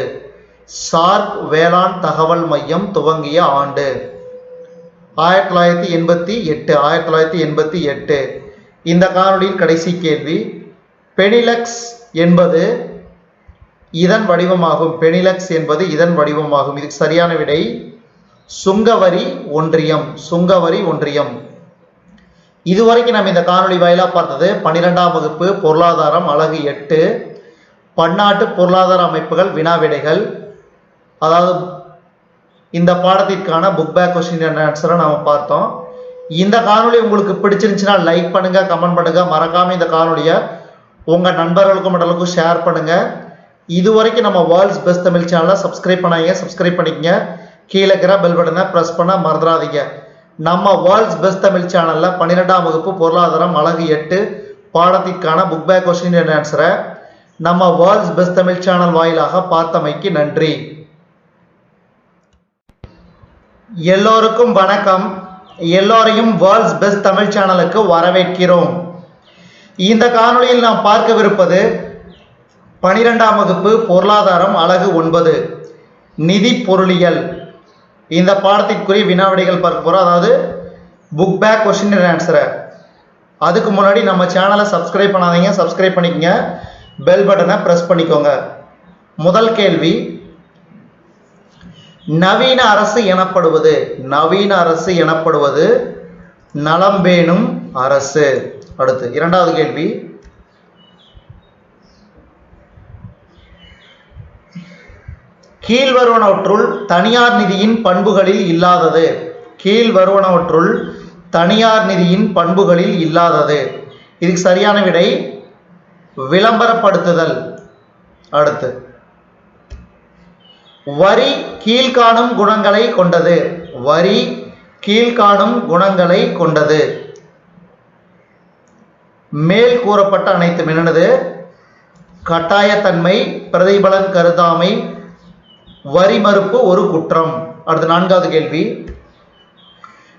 சார்க் வேளாண் தகவல் மையம் துவங்கிய ஆண்டு 1988. இந்த காணொளியின் கடைசி கேள்வி. பெனிலக்ஸ் என்பது இதன் வடிவமாகும். பெனிலக்ஸ் என்பது இதன் வடிவமாகும். இதுக்கு சரியான விடை சுங்கவரி ஒன்றியம். சுங்கவரி ஒன்றியம். இதுவரைக்கும் நம்ம இந்த காணொளி வாயிலா பார்த்தது 12ஆம் வகுப்பு பொருளாதாரம் அலகு 8 பன்னாட்டு பொருளாதார அமைப்புகள் வினாவிடைகள். அதாவது இந்த பாடத்திற்கான புக் பேக் கொஸ்டின் அண்ட் ஆன்சரை நாம பார்த்தோம். இந்த காணொளி உங்களுக்கு பிடிச்சிருந்துச்சுன்னா லைக் பண்ணுங்க, கமெண்ட் பண்ணுங்க. மறக்காம இந்த காணொலியை உங்க நண்பர்களுக்கும் மற்றவர்களுக்கும் ஷேர் பண்ணுங்க. இதுவரைக்கும் நம்ம வேர்ல்ட்ஸ் பெஸ்ட் தமிழ் சேனலை சப்ஸ்கிரைப் பண்ணாங்க, சப்ஸ்கிரைப் பண்ணிக்கங்க. கீழே இருக்கிற பெல் பட்டனை பிரஸ் பண்ண மறந்துடாதீங்க. நம்ம வேர்ல்ட்ஸ் பெஸ்ட் தமிழ் சேனல்ல 12ஆம் வகுப்பு பொருளாதாரம் அலகு 8 பாடத்திற்கான புக் பேக் கொஸ்டின் அண்ட் ஆன்சரை நம்ம வேர்ல்ட்ஸ் பெஸ்ட் தமிழ் சேனல் வாயிலாக பார்த்தமைக்கு நன்றி. எல்லோருக்கும் வணக்கம். எல்லோரையும் வேர்ல்ட்ஸ் பெஸ்ட் தமிழ் சேனலுக்கு வரவேற்கிறோம். இந்த காணொளியில் நாம் பார்க்கவிருப்பது 12ஆம் வகுப்பு பொருளாதாரம் அலகு 9 நிதி பொருளியல். இந்த பாடத்திற்குரிய வினாவிடைகள் பார்க்க போறோம். அதாவது புக் பேக் கொஸ்டின் அண்ட் ஆன்சரை. அதுக்கு முன்னாடி நம்ம சேனலை சப்ஸ்கிரைப் பண்ணாதீங்க, சப்ஸ்கிரைப் பண்ணிக்கங்க. பெல் பட்டனை பிரஸ் பண்ணிக்கோங்க. முதல் கேள்வி. நவீன அரசு எனப்படுவது. நவீன அரசு எனப்படுவது நலம்பேணும் அரசு. அடுத்து 2வது கேள்வி. கீழ்வருவனவற்றுள் தனியார் நிதியின் பண்புகளில் இல்லாதது. கீழ்வருவனவற்றுள் தனியார் நிதியின் பண்புகளில் இல்லாதது. இதுக்கு சரியான விடை விளம்பரப்படுத்துதல். அடுத்து வரி கீழ்காணும் குணங்களை கொண்டது. வரி கீழ்காணும் குணங்களை கொண்டது. மேல் கூறப்பட்ட அனைத்தும் என்னது? கட்டாயத்தன்மை, பிரதிபலன் கருதாமை, வரி மறுப்பு ஒரு குற்றம். அடுத்து 4வது கேள்வி.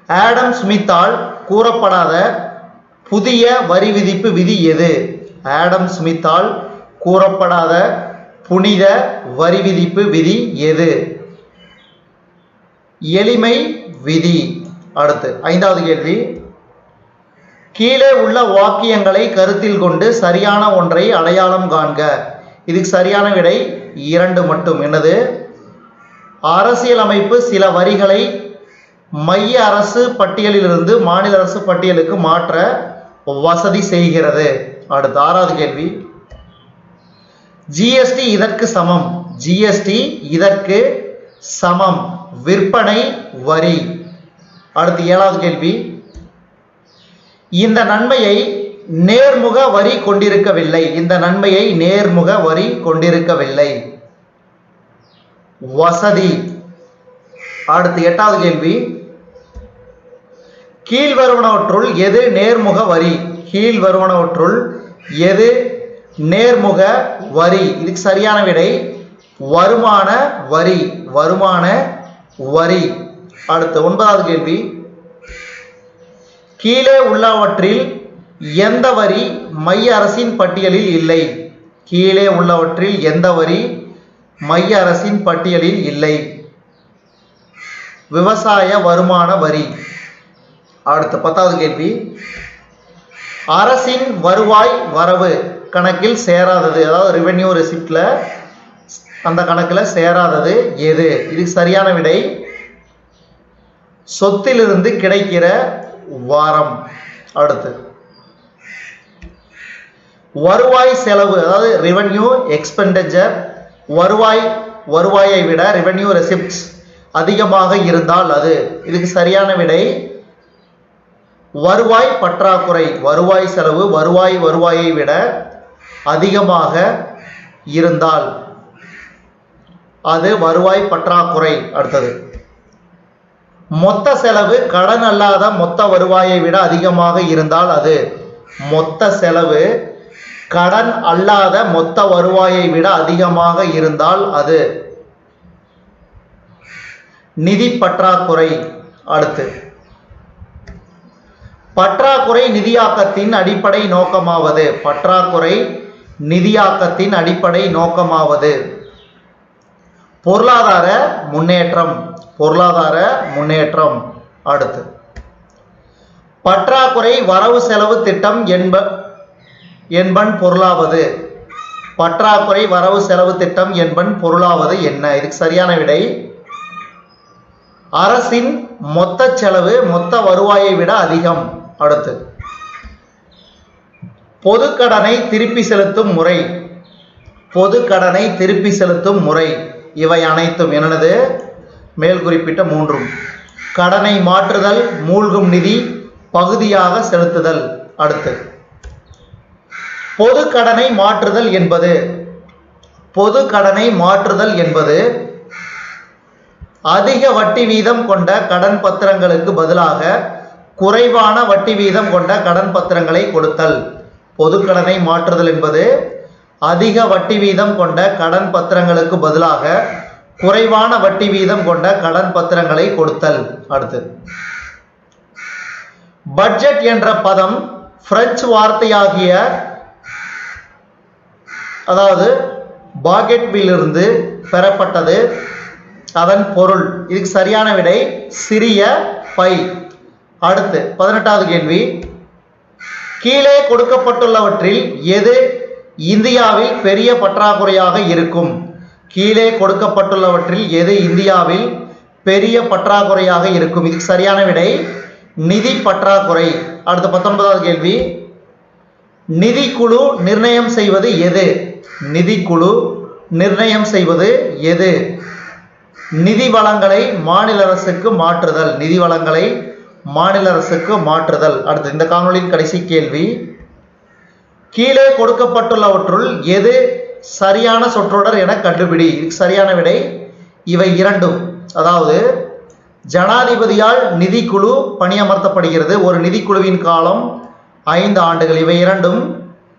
ஆடம் ஸ்மித்தால் கூறப்படாத புதிய வரி விதிப்பு விதி எது? ஆடம் ஸ்மித்தால் கூறப்படாத புனித வரி விதிப்பு விதி எது? எளிமை விதி. அடுத்து 5வது கேள்வி. கீழே உள்ள வாக்கியங்களை கருத்தில் கொண்டு சரியான ஒன்றை அடையாளம் காண்க. இதுக்கு சரியான விடை 2 மட்டும். என்னது? அரசியலமைப்பு சில வரிகளை மைய அரசு பட்டியலிலிருந்து மாநில அரசு பட்டியலுக்கு மாற்ற வசதி செய்கிறது. அடுத்து 6வது கேள்வி. ஜிஎஸ்டி இதற்கு சமம். ஜிஎஸ்டி இதற்கு சமம். விற்பனை வரி. அடுத்து 7வது கேள்வி, இந்த நன்மையை நேர்முக வரி கொண்டிருக்கவில்லை. இந்த நன்மையை நேர்முக வரி கொண்டிருக்கவில்லை. வசதி. அடுத்து 8வது கேள்வி, கீழ்வருவனவற்றுள் எது நேர்முக வரி? கீழ்வருவனவற்றுள் எது நேர்முக வரி? இதுக்கு சரியான விடை வருமான வரி. வருமான வரி. அடுத்து 9வது கேள்வி, கீழே உள்ளவற்றில் எந்த வரி மைய அரசின் பட்டியலில் இல்லை? கீழே உள்ளவற்றில் எந்த வரி மைய அரசின் பட்டியலில் இல்லை? விவசாய வருமான வரி. அடுத்து 10வது கேள்வி, அரசின் வருவாய் வரவு கணக்கில் சேராதது, அதாவது ரெவென்யூ ரெசிப்ட்ல அந்த கணக்கில் சேராதது எது? இதுக்கு சரியான விடை சொத்திலிருந்து கிடைக்கிற வாரம். அடுத்து வருவாய் செலவு, அதாவது ரெவென்யூ எக்ஸ்பெண்டிச்சர், வருவாயை விட ரெவென்யூ ரெசிப்ட்ஸ் அதிகமாக இருந்தால் அது. இதுக்கு சரியான விடை வருவாய் பற்றாக்குறை. வருவாய் செலவு வருவாயை விட அதிகமாக இருந்தால் அது வருவாய் பற்றாக்குறை. அடுத்தது மொத்த செலவு கடன் அல்லாத மொத்த வருவாயை விட அதிகமாக இருந்தால் அது. மொத்த செலவு கடன் அல்லாத மொத்த வருவாயை விட அதிகமாக இருந்தால் அது நிதி பற்றாக்குறை. அடுத்து பற்றாக்குறை நிதியாக்கத்தின் அடிப்படை நோக்கமாவது. பற்றாக்குறை நிதியாக்கத்தின் அடிப்படை நோக்கமாவது பொருளாதார முன்னேற்றம். பொருளாதார முன்னேற்றம். அடுத்து பற்றாக்குறை வரவு செலவு திட்டம் என்பன் பொருளாவது. பற்றாக்குறை வரவு செலவு திட்டம் என்பன் பொருளாவது என்ன? இதுக்கு சரியான விடை அரசின் மொத்த செலவு மொத்த வருவாயை விட அதிகம். அடுத்து பொதுக்கடனை திருப்பி செலுத்தும் முறை. பொதுக்கடனை திருப்பி செலுத்தும் முறை. இவை அனைத்தும் என்னது? மேல் குறிப்பிட்ட மூன்றும். கடனை மாற்றுதல், மூழ்கும் நிதி, பகுதியாக செலுத்துதல். அடுத்து பொதுக்கடனை மாற்றுதல் என்பது அதிக வட்டி வீதம் கொண்ட கடன் பத்திரங்களுக்கு பதிலாக குறைவான வட்டி வீதம் கொண்ட கடன் பத்திரங்களை கொடுத்தல். பொதுக்கடனை மாற்றுதல் என்பது அதிக வட்டி வீதம் கொண்ட கடன் பத்திரங்களுக்கு பதிலாக குறைவான வட்டி வீதம் கொண்ட கடன் பத்திரங்களை கொடுத்தல். அடுத்து பட்ஜெட் என்ற பதம் பிரெஞ்சு வார்த்தையாகிய அதாவது பாகெட்விலிருந்து பெறப்பட்டது. அதன் பொருள். இதுக்கு சரியான விடை சிறிய பை. அடுத்து 18வது கேள்வி, கீழே கொடுக்கப்பட்டுள்ளவற்றில் எது இந்தியாவில் பெரிய பற்றாக்குறையாக இருக்கும்? கீழே கொடுக்கப்பட்டுள்ளவற்றில் எது இந்தியாவில் பெரிய பற்றாக்குறையாக இருக்கும்? இதுக்கு சரியான விடை நிதி பற்றாக்குறை. அடுத்து 19வது கேள்வி, நிதிக்குழு நிர்ணயம் செய்வது எது? நிதிக்குழு நிர்ணயம் செய்வது எது? நிதி வளங்களை மாநில அரசுக்கு மாற்றுதல். நிதி வளங்களை மாநில அரசுக்கு மாற்றுதல். அடுத்து இந்த காணொளியின் கடைசி கேள்வி, கீழே கொடுக்கப்பட்டுள்ளவற்றுள் எது சரியான சொற்றொடர் என கண்டுபிடி. இதுக்கு சரியான விடை இவை இரண்டும். அதாவது ஜனாதிபதியால் நிதிக்குழு பணியமர்த்தப்படுகிறது. ஒரு நிதிக்குழுவின் காலம் 5 ஆண்டுகள். இவை இரண்டும்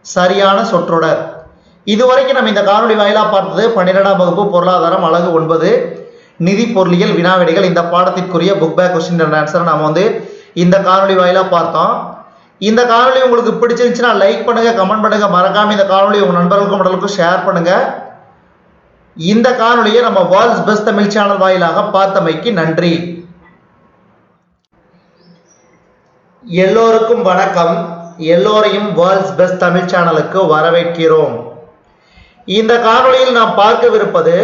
சரியான சொற்றொடர். இதுவரைக்கும் நம்ம இந்த காணொளி வாயிலாக பார்த்தது 12ஆம் வகுப்பு பொருளாதாரம் அலகு 9 நிதி பொருளியல் வினாவிடைகள். இந்த பாடத்திற்குரிய book back question and answer நம்ம இந்த காணொளி வாயிலாக பார்த்தோம். இந்த காணொளி உங்களுக்கு பிடிச்சிருந்துச்சுன்னா லைக் பண்ணுங்க, கமெண்ட் பண்ணுங்க, மறக்காம இந்த காணொளி உங்க நண்பர்களுக்கும் மற்றவர்களுக்கும் ஷேர் பண்ணுங்க. இந்த காணொளியை நம்ம வேர்ல்ட்ஸ் பெஸ்ட் தமிழ் சேனல் வாயிலாக பார்த்தமைக்கு நன்றி. எல்லோருக்கும் வணக்கம். எல்லோரையும் வேர்ல்ட்ஸ் பெஸ்ட் தமிழ் சேனலுக்கு வரவேற்கிறோம். இந்த காணொளியில் நாம் பார்க்கவிருப்பது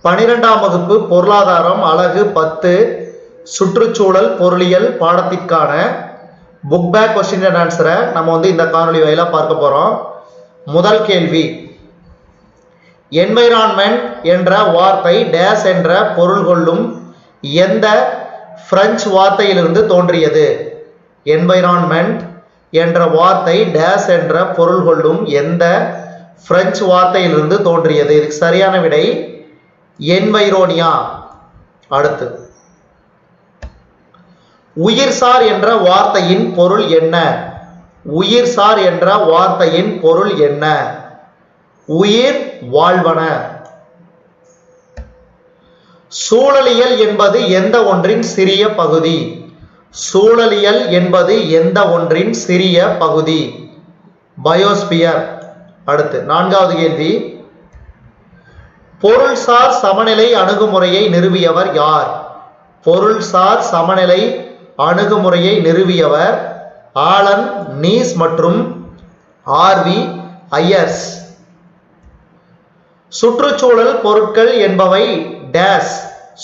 12ஆம் வகுப்பு பொருளாதாரம் அலகு 10 சுற்றுச்சூழல் பொருளியல் பாடத்திற்கான புக் பேக் கொஸ்டின் அண்ட் ஆன்சரை நம்ம இந்த காணொளி வாயிலாக பார்க்க போறோம். முதல் கேள்வி, என்வைரான்மெண்ட் என்ற வார்த்தை டேஸ் என்ற பொருள் கொள்ளும் எந்த பிரெஞ்சு வார்த்தையிலிருந்து தோன்றியது? என்வைரான்மெண்ட் என்ற வார்த்தை டேஸ் என்ற பொருள் கொள்ளும் எந்த பிரெஞ்சு வார்த்தையிலிருந்து தோன்றியது? இதுக்கு சரியான விடை என்வைரோனியா. அடுத்து, உயிர்சார் என்ற வார்த்தையின் பொருள் என்ன? உயிர்சார் என்ற வார்த்தையின் பொருள் என்ன? உயிர் வாழ்வன. சூழலியல் என்பது எந்த ஒன்றின் சிறிய பகுதி? சூழலியல் என்பது எந்த ஒன்றின் சிறிய பகுதி? பயோஸ்பியர். அடுத்து, நான்காவது கேள்வி, பொருள்சார் சமநிலை அணுகுமுறையை நிறுவியவர் யார்? பொருள்சார் சமநிலை அணுகுமுறையை நிறுவியவர் ஆலன் நீஸ் மற்றும் ஆர்வி ஐயர்ஸ். சுற்றுச்சூழல் பொருட்கள் என்பவை டேஸ்.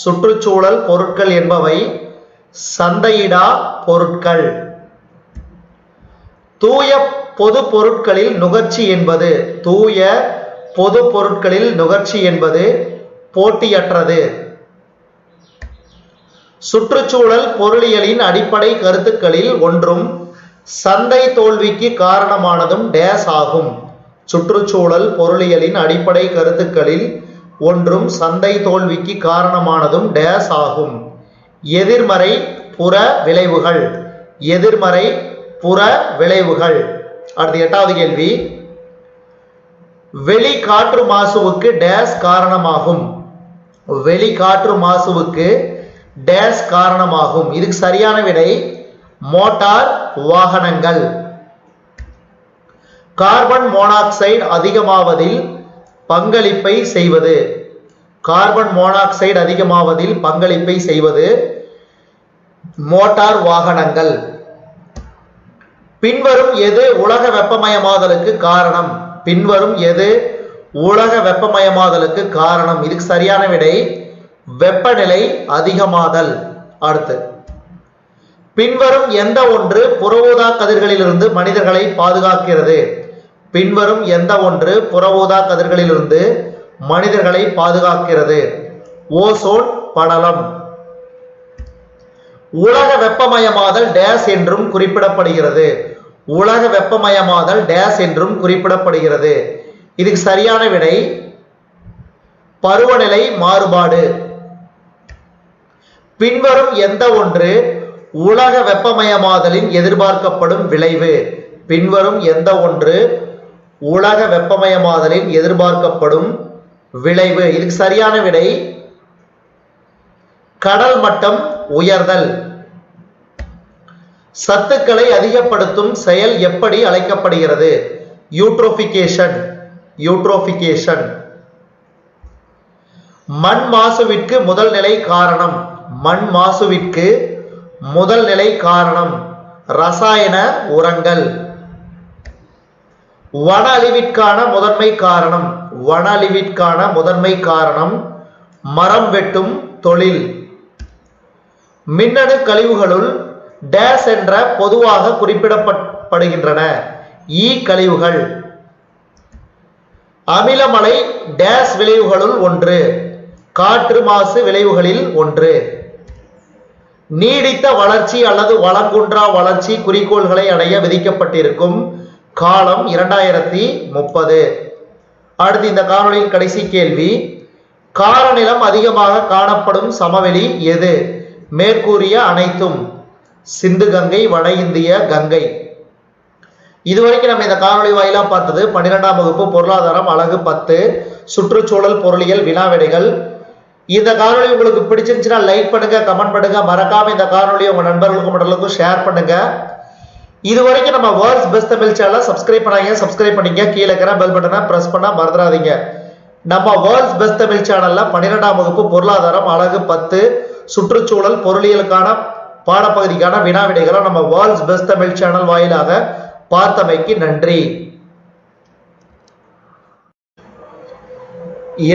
சுற்றுச்சூழல் பொருட்கள் என்பவை சந்தையிடா பொருட்கள். தூய பொது பொருட்களில் நுகர்ச்சி என்பது? தூய பொது பொருட்களில் நுகர்ச்சி என்பது போட்டியற்றது. சுற்றுச்சூழல் பொருளியலின் அடிப்படை கருத்துக்களில் ஒன்றும் சந்தை தோல்விக்கு காரணமானதும் டேஸ் ஆகும். சுற்றுச்சூழல் பொருளியலின் அடிப்படை கருத்துக்களில் ஒன்றும் சந்தை தோல்விக்கு காரணமானதும் டேஸ் ஆகும். எதிர்மறை புற விளைவுகள். எதிர்மறை புற விளைவுகள். அடுத்து, எட்டாவது கேள்வி, வெளிக்காற்று மாசுவுக்கு டேஸ் காரணமாகும்? வெளிக்காற்று மாசுவுக்கு டேஸ் காரணமாகும்? இதுக்கு சரியான விடை மோட்டார் வாகனங்கள். கார்பன் மோனாக்சைடு அதிகமாவதில் பங்களிப்பை செய்வது? கார்பன் மோனாக்சைடு அதிகமாவதில் பங்களிப்பை செய்வது மோட்டார் வாகனங்கள். பின்வரும் எது உலக வெப்பமயமாதலுக்கு காரணம்? பின்வரும் எது உலக வெப்பமயமாதலுக்கு காரணம்? இதுக்கு சரியான விடை வெப்பநிலை அதிகமாதல். அடுத்து, பின்வரும் எந்த ஒன்று புற ஊதா கதிர்களிலிருந்து மனிதர்களை பாதுகாக்கிறது? பின்வரும் எந்த ஒன்று புற ஊதா கதிர்களிலிருந்து மனிதர்களை பாதுகாக்கிறது? ஓசோன் படலம். உலக வெப்பமயமாதல் டேஸ் என்றும் குறிப்பிடப்படுகிறது? உலக வெப்பமயமாதல் டேஸ் என்றும் குறிப்பிடப்படுகிறது? இதுக்கு சரியான விடை பருவநிலை மாறுபாடு. பின்வரும் எந்த ஒன்று உலக வெப்பமயமாதலின் எதிர்பார்க்கப்படும் விளைவு? பின்வரும் எந்த ஒன்று உலக வெப்பமயமாதலின் எதிர்பார்க்கப்படும் விளைவு? இதுக்கு சரியான விடை கடல் மட்டம் உயர்தல். சத்துக்களை அதிகப்படுத்தும் செயல் எப்படி அழைக்கப்படுகிறது? யூட்ரோபிகேஷன். யூட்ரோபிகேஷன். மண் மாசுவிற்கு முதல் நிலை காரணம்? மண் மாசுவிற்கு முதல் நிலை காரணம் ரசாயன உரங்கள். வன அழிவிற்கான முதன்மை காரணம்? வன அழிவிற்கான முதன்மை காரணம் மரம் வெட்டும் தொழில். மின்னணு கழிவுகளுள் டேஸ் என்ற பொதுவாக குறிப்பிடப்படுகின்றன? ஈ கழிவுகள். அமிலமலை டேஸ் விளைவுகளுள் ஒன்று? காற்று மாசு விளைவுகளில் ஒன்று. நீடித்த வளர்ச்சி அல்லது வளங்குன்றா வளர்ச்சி குறிக்கோள்களை அடைய விதிக்கப்பட்டிருக்கும் காலம் 2030. அடுத்து, இந்த காணொளியின் கடைசி கேள்வி, காரநிலம் அதிகமாக காணப்படும் சமவெளி எது? மேற்கூறிய அனைத்தும் சிந்து கங்கை, வட இந்திய கங்கை. இதுவரைக்கும் நம்ம இந்த காணொளி வாயிலா பார்த்தது 12ஆம் வகுப்பு பொருளாதாரம் அலகு 10 சுற்றுச்சூழல் பொருளியல் வினாவிடைகள். இந்த காணொளி உங்களுக்கு பிடிச்சிருந்துச்சுன்னா லைக் பண்ணுங்க, கமெண்ட் பண்ணுங்க, மறக்காம இந்த காணொளி உங்க நண்பர்களுக்கும் மற்றவர்களுக்கும் ஷேர் பண்ணுங்க. இதுவரைக்கும் நம்ம வேர்ல்ட்ஸ் பெஸ்ட் தமிழ் சேனலை சப்ஸ்கிரைப் பண்ணாங்க, சப்ஸ்கிரைப் பண்ணிங்க. கீழே இருக்கிற பெல் பட்டனை பிரஸ் பண்ண மறந்துடாதீங்க. நம்ம வேர்ல்ட்ஸ் பெஸ்ட் தமிழ் சேனல்ல 12ஆம் வகுப்பு பொருளாதாரம் அலகு 10 சுற்றுச்சூழல் பொருளியலுக்கான பாடப்பகுதிக்கான வினாவிடைகளை நம்ம வேர்ல்ட்ஸ் பெஸ்ட் தமிழ் சேனல் வாயிலாக பார்த்தமைக்கு நன்றி.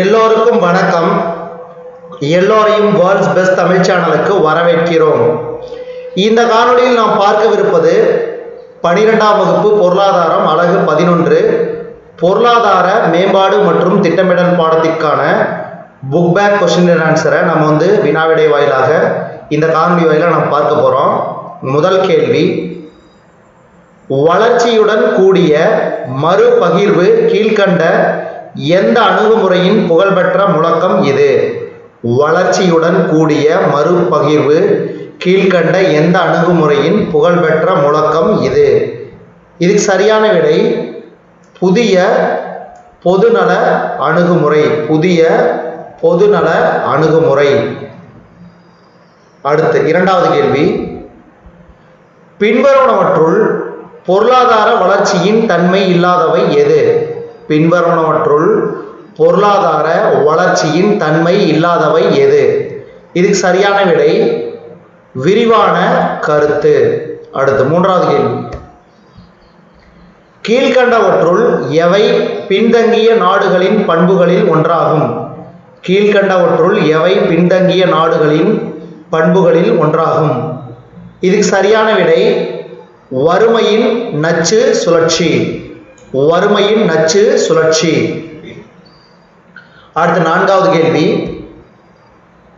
எல்லோருக்கும் வணக்கம். எல்லோரையும் வேர்ல்ட்ஸ் பெஸ்ட் தமிழ் சேனலுக்கு வரவேற்கிறோம். இந்த காணொளியில் நாம் பார்க்கவிருப்பது 12ஆம் வகுப்பு பொருளாதாரம் அலகு 11 பொருளாதார மேம்பாடு மற்றும் திட்டமிடல் பாடத்திற்கான புக் பேக் கொஸ்டின் அண்ட் ஆன்சரை நம்ம வினாவிடை வாயிலாக இந்த காணொளி வாயிலாக நாம் பார்க்க போகிறோம். முதல் கேள்வி, வளர்ச்சியுடன் கூடிய மறுபகிர்வு கீழ்கண்ட எந்த அணுகுமுறையின் புகழ்பெற்ற முழக்கம் இது? வளர்ச்சியுடன் கூடிய மறுபகிர்வு கீழ்கண்ட எந்த அணுகுமுறையின் புகழ்பெற்ற முழக்கம் இது? இதுக்கு சரியான விடை புதிய பொதுநல அணுகுமுறை. புதிய பொதுநல அணுகுமுறை. அடுத்து இரண்டாவது கேள்வி, பின்வருவனவற்றுள் பொருளாதார வளர்ச்சியின் தன்மை இல்லாதவை எது? பின்வருவனவற்றுள் பொருளாதார வளர்ச்சியின் தன்மை இல்லாதவை எது? இதுக்கு சரியான விடை விரிவான கருத்து. அடுத்து மூன்றாவது கேள்வி, கீழ்கண்டவற்றுள் எவை பின்தங்கிய நாடுகளின் பண்புகளில் ஒன்றாகும்? கீழ்கண்டவற்றுள் எவை பின்தங்கிய நாடுகளின் பண்புகளில் ஒன்றாகும்? இதுக்கு சரியான விடை வறுமையின் நச்சு சுழற்சி. வறுமையின் நச்சு சுழற்சி. அடுத்து நான்காவது கேள்வி,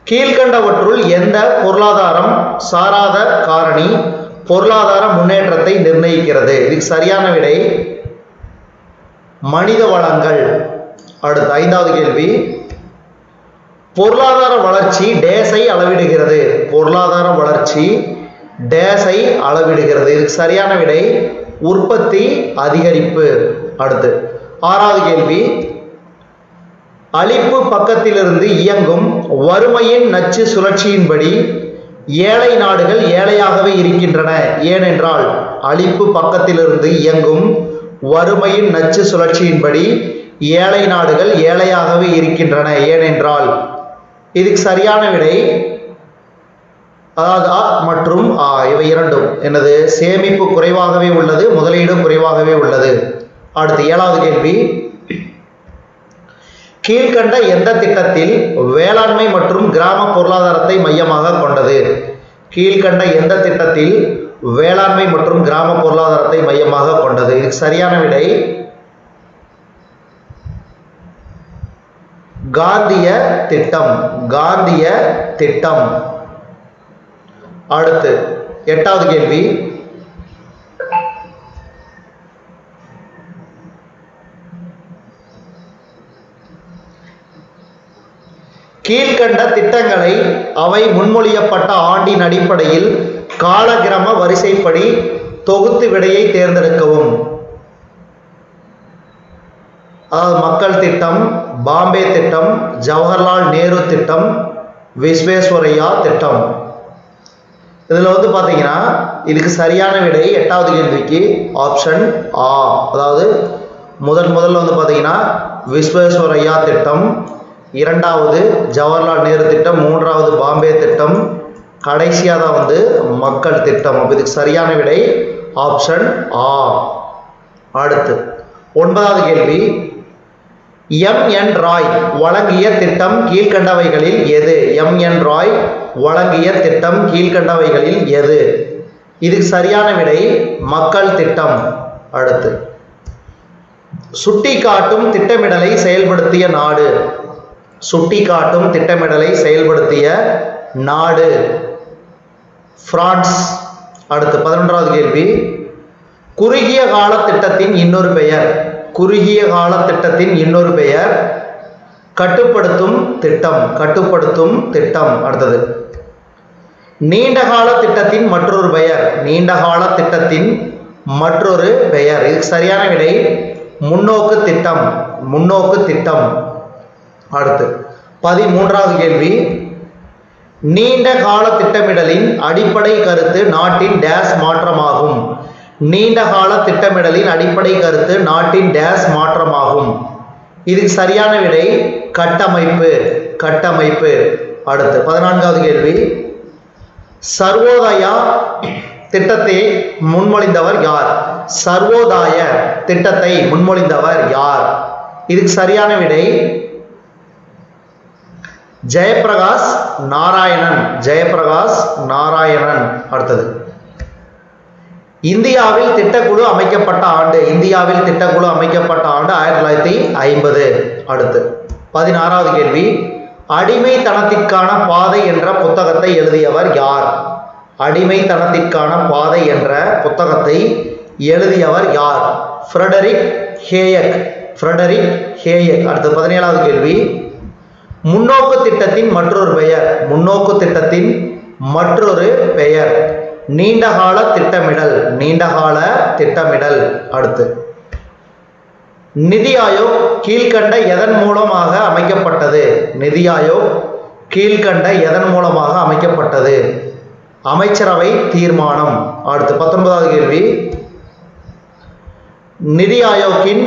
கீழ்கண்டவற்றுள் எந்த பொருளாதாரம் சாராத காரணி பொருளாதார முன்னேற்றத்தை நிர்ணயிக்கிறது? இதுக்கு சரியான விடை மனித வளங்கள். அடுத்து ஐந்தாவது கேள்வி, பொருளாதார வளர்ச்சி டேஸை அளவிடுகிறது? பொருளாதார வளர்ச்சி டேஸை அளவிடுகிறது? இதுக்கு சரியான விடை உற்பத்தி அதிகரிப்பு. அடுத்து ஆறாவது கேள்வி, அளிப்பு பக்கத்திலிருந்து இயங்கும் வறுமையின் நச்சு சுழற்சியின்படி ஏழை நாடுகள் ஏழையாகவே இருக்கின்றன. ஏனென்றால் அளிப்பு பக்கத்திலிருந்து இயங்கும் வறுமையின் நச்சு சுழற்சியின்படி ஏழை நாடுகள் ஏழையாகவே இருக்கின்றன. ஏனென்றால் இதுக்கு சரியான விடை அதாவது அ மற்றும் ஆ இவை இரண்டும் எனது சேமிப்பு குறைவாகவே உள்ளது, முதலீடு குறைவாகவே உள்ளது. அடுத்து ஏழாவது கேள்வி, கீழ்கண்ட எந்த திட்டத்தில் வேளாண்மை மற்றும் கிராம பொருளாதாரத்தை மையமாக கொண்டது? கீழ்கண்ட எந்த திட்டத்தில் வேளாண்மை மற்றும் கிராம பொருளாதாரத்தை மையமாக கொண்டது? இதுக்கு சரியான விடை காந்திய திட்டம். காந்திய திட்டம். அடுத்து எட்டாவது கேள்வி, கீழ்கண்ட திட்டங்களை அவை முன்மொழியப்பட்ட ஆண்டின் அடிப்படையில் காலக்கிரம வரிசைப்படி தொகுத்து விடையை தேர்ந்தெடுக்கவும். அதாவது மக்கள் திட்டம், பாம்பே திட்டம், ஜவஹர்லால் நேரு திட்டம், விஸ்வேஸ்வரையா திட்டம். இதில் பார்த்தீங்கன்னா இதுக்கு சரியான விடை எட்டாவது கேள்விக்கு ஆப்ஷன் ஆ. அதாவது முதல்ல பார்த்தீங்கன்னா விஸ்வேஸ்வரையா திட்டம், இரண்டாவது ஜவஹர்லால் நேரு திட்டம், மூன்றாவது பாம்பே திட்டம், கடைசியாக தான் மக்கள் திட்டம். அப்போ இதுக்கு சரியான விடை ஆப்ஷன் ஆ. அடுத்து ஒன்பதாவது கேள்வி, எம்.என். ராய் வழங்கிய திட்டம் கீழ்கண்டவைகளில் எது? எம்.என். ராய் வழங்கிய திட்டம் கீழ்கண்டவைகளில் எது? இதுக்கு சரியான விடை மக்கள் திட்டம். அடுத்து சுட்டிக்காட்டும் திட்டமிடலை செயல்படுத்திய நாடு. சுட்டிக்காட்டும் திட்டமிடலை செயல்படுத்திய நாடு பிரான்ஸ். அடுத்து 11வது கேள்வி, குறுகிய கால திட்டத்தின் இன்னொரு பெயர். குறுகிய கால திட்டத்தின் இன்னொரு பெயர் கட்டுப்படுத்தும் திட்டம். கட்டுப்படுத்தும் திட்டம். அடுத்தது நீண்ட கால திட்டத்தின் மற்றொரு பெயர். நீண்ட கால திட்டத்தின் மற்றொரு பெயர். இதுக்கு சரியான விடை முன்னோக்கு திட்டம். முன்னோக்கு திட்டம். அடுத்து 13வது கேள்வி, நீண்ட கால திட்டமிடலின் அடிப்படை கருத்து நாட்டின் டேஸ் மாற்றமாகும். நீண்ட கால திட்டமிடலின் அடிப்படை கருத்து நாட்டின் டேஸ் மாற்றமாகும். இதுக்கு சரியான விடை கட்டமைப்பு. கட்டமைப்பு. அடுத்து 14வது கேள்வி, சர்வோதயா திட்டத்தை முன்மொழிந்தவர் யார்? சர்வோதய திட்டத்தை முன்மொழிந்தவர் யார்? இதுக்கு சரியான விடை ஜெயபிரகாஷ் நாராயணன். ஜெயபிரகாஷ் நாராயணன். அடுத்தது இந்தியாவில் திட்டக்குழு அமைக்கப்பட்ட ஆண்டு. இந்தியாவில் திட்டக்குழு அமைக்கப்பட்ட ஆண்டு 1950. அடுத்து 16வது கேள்வி, அடிமைத்தனத்திற்கான பாதை என்ற புத்தகத்தை எழுதியவர் யார்? அடிமைத்தனத்திற்கான பாதை என்ற புத்தகத்தை எழுதியவர் யார்? ஃப்ரெடரிக் ஹேயக். ஃப்ரெடரிக் ஹேயக். அடுத்து 17வது கேள்வி. முன்னோக்கு திட்டத்தின் மற்றொரு பெயர். முன்னோக்கு திட்டத்தின் மற்றொரு பெயர் நீண்டகால திட்டமிடல். நீண்டகால திட்டமிடல். அடுத்து நிதி ஆயோக் கீழ்கண்ட எதன் மூலமாக அமைக்கப்பட்டது? நிதி ஆயோக் கீழ்கண்ட எதன் மூலமாக அமைக்கப்பட்டது? அமைச்சரவை தீர்மானம். அடுத்து 19வது கேள்வி. நிதி ஆயோக்கின்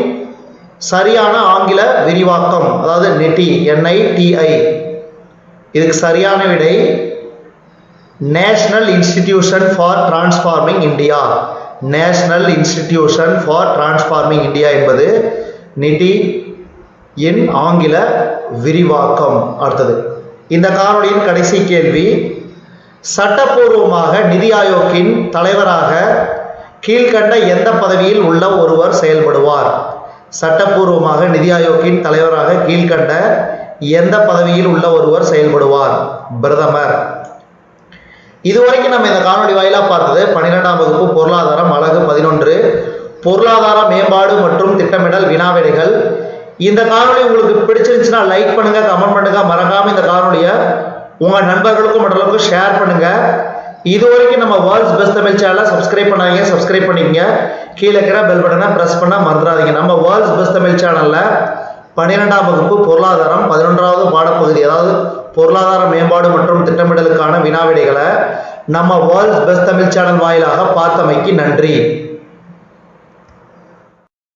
சரியான ஆங்கில விரிவாக்கம், அதாவது நிதி, NITI. இதுக்கு சரியான விடை national institution for transforming India. National institution for transforming India என்பது நிதி இன் ஆங்கில விரிவாக்கம். அடுத்தது இந்த காணொளியின் கடைசி கேள்வி. சட்டப்பூர்வமாக நிதி ஆயோக்கின் தலைவராக கீழ்கண்ட எந்த பதவியில் உள்ள ஒருவர் செயல்படுவார்? சட்டப்பூர்வமாக நிதி ஆயோக்கின் தலைவராக கீழ்கண்ட எந்த பதவியில் உள்ள ஒருவர் செயல்படுவார்? பிரதமர். இதுவரைக்கும் நம்ம இந்த காணொளி வாயிலா பார்த்தது 12ஆம் வகுப்பு பொருளாதாரம் அலகு 11 பொருளாதார மேம்பாடு மற்றும் திட்டமிடல் வினாவிடைகள். இந்த காணொளி உங்களுக்கு பிடிச்சிருந்துச்சுன்னா லைக் பண்ணுங்க, கமெண்ட் பண்ணுங்க, மறக்காம இந்த காணொளியை உங்க நண்பர்களுக்கும் மற்றவர்களுக்கும் ஷேர் பண்ணுங்க. இதுவரைக்கும் நம்ம வேர்ல்ட்ஸ் பெஸ்ட் தமிழ் சேனலை சப்ஸ்கிரைப் பண்ணாதீங்க, சப்ஸ்கிரைப் பண்ணிக்கங்க. கீழே இருக்கிற பெல் பட்டனை பிரஸ் பண்ண மறந்துடாதீங்க. நம்ம வேர்ல்ட்ஸ் பெஸ்ட் தமிழ் சேனல்ல 12ஆம் வகுப்பு பொருளாதாரம் 11வது பாடப்பகுதி, அதாவது பொருளாதார மேம்பாடு மற்றும் திட்டமிடலுக்கான வினாவிடைகளை நம்ம வேர்ல்ட்ஸ் பெஸ்ட் தமிழ் சேனல் வாயிலாக பார்த்தமைக்கு நன்றி.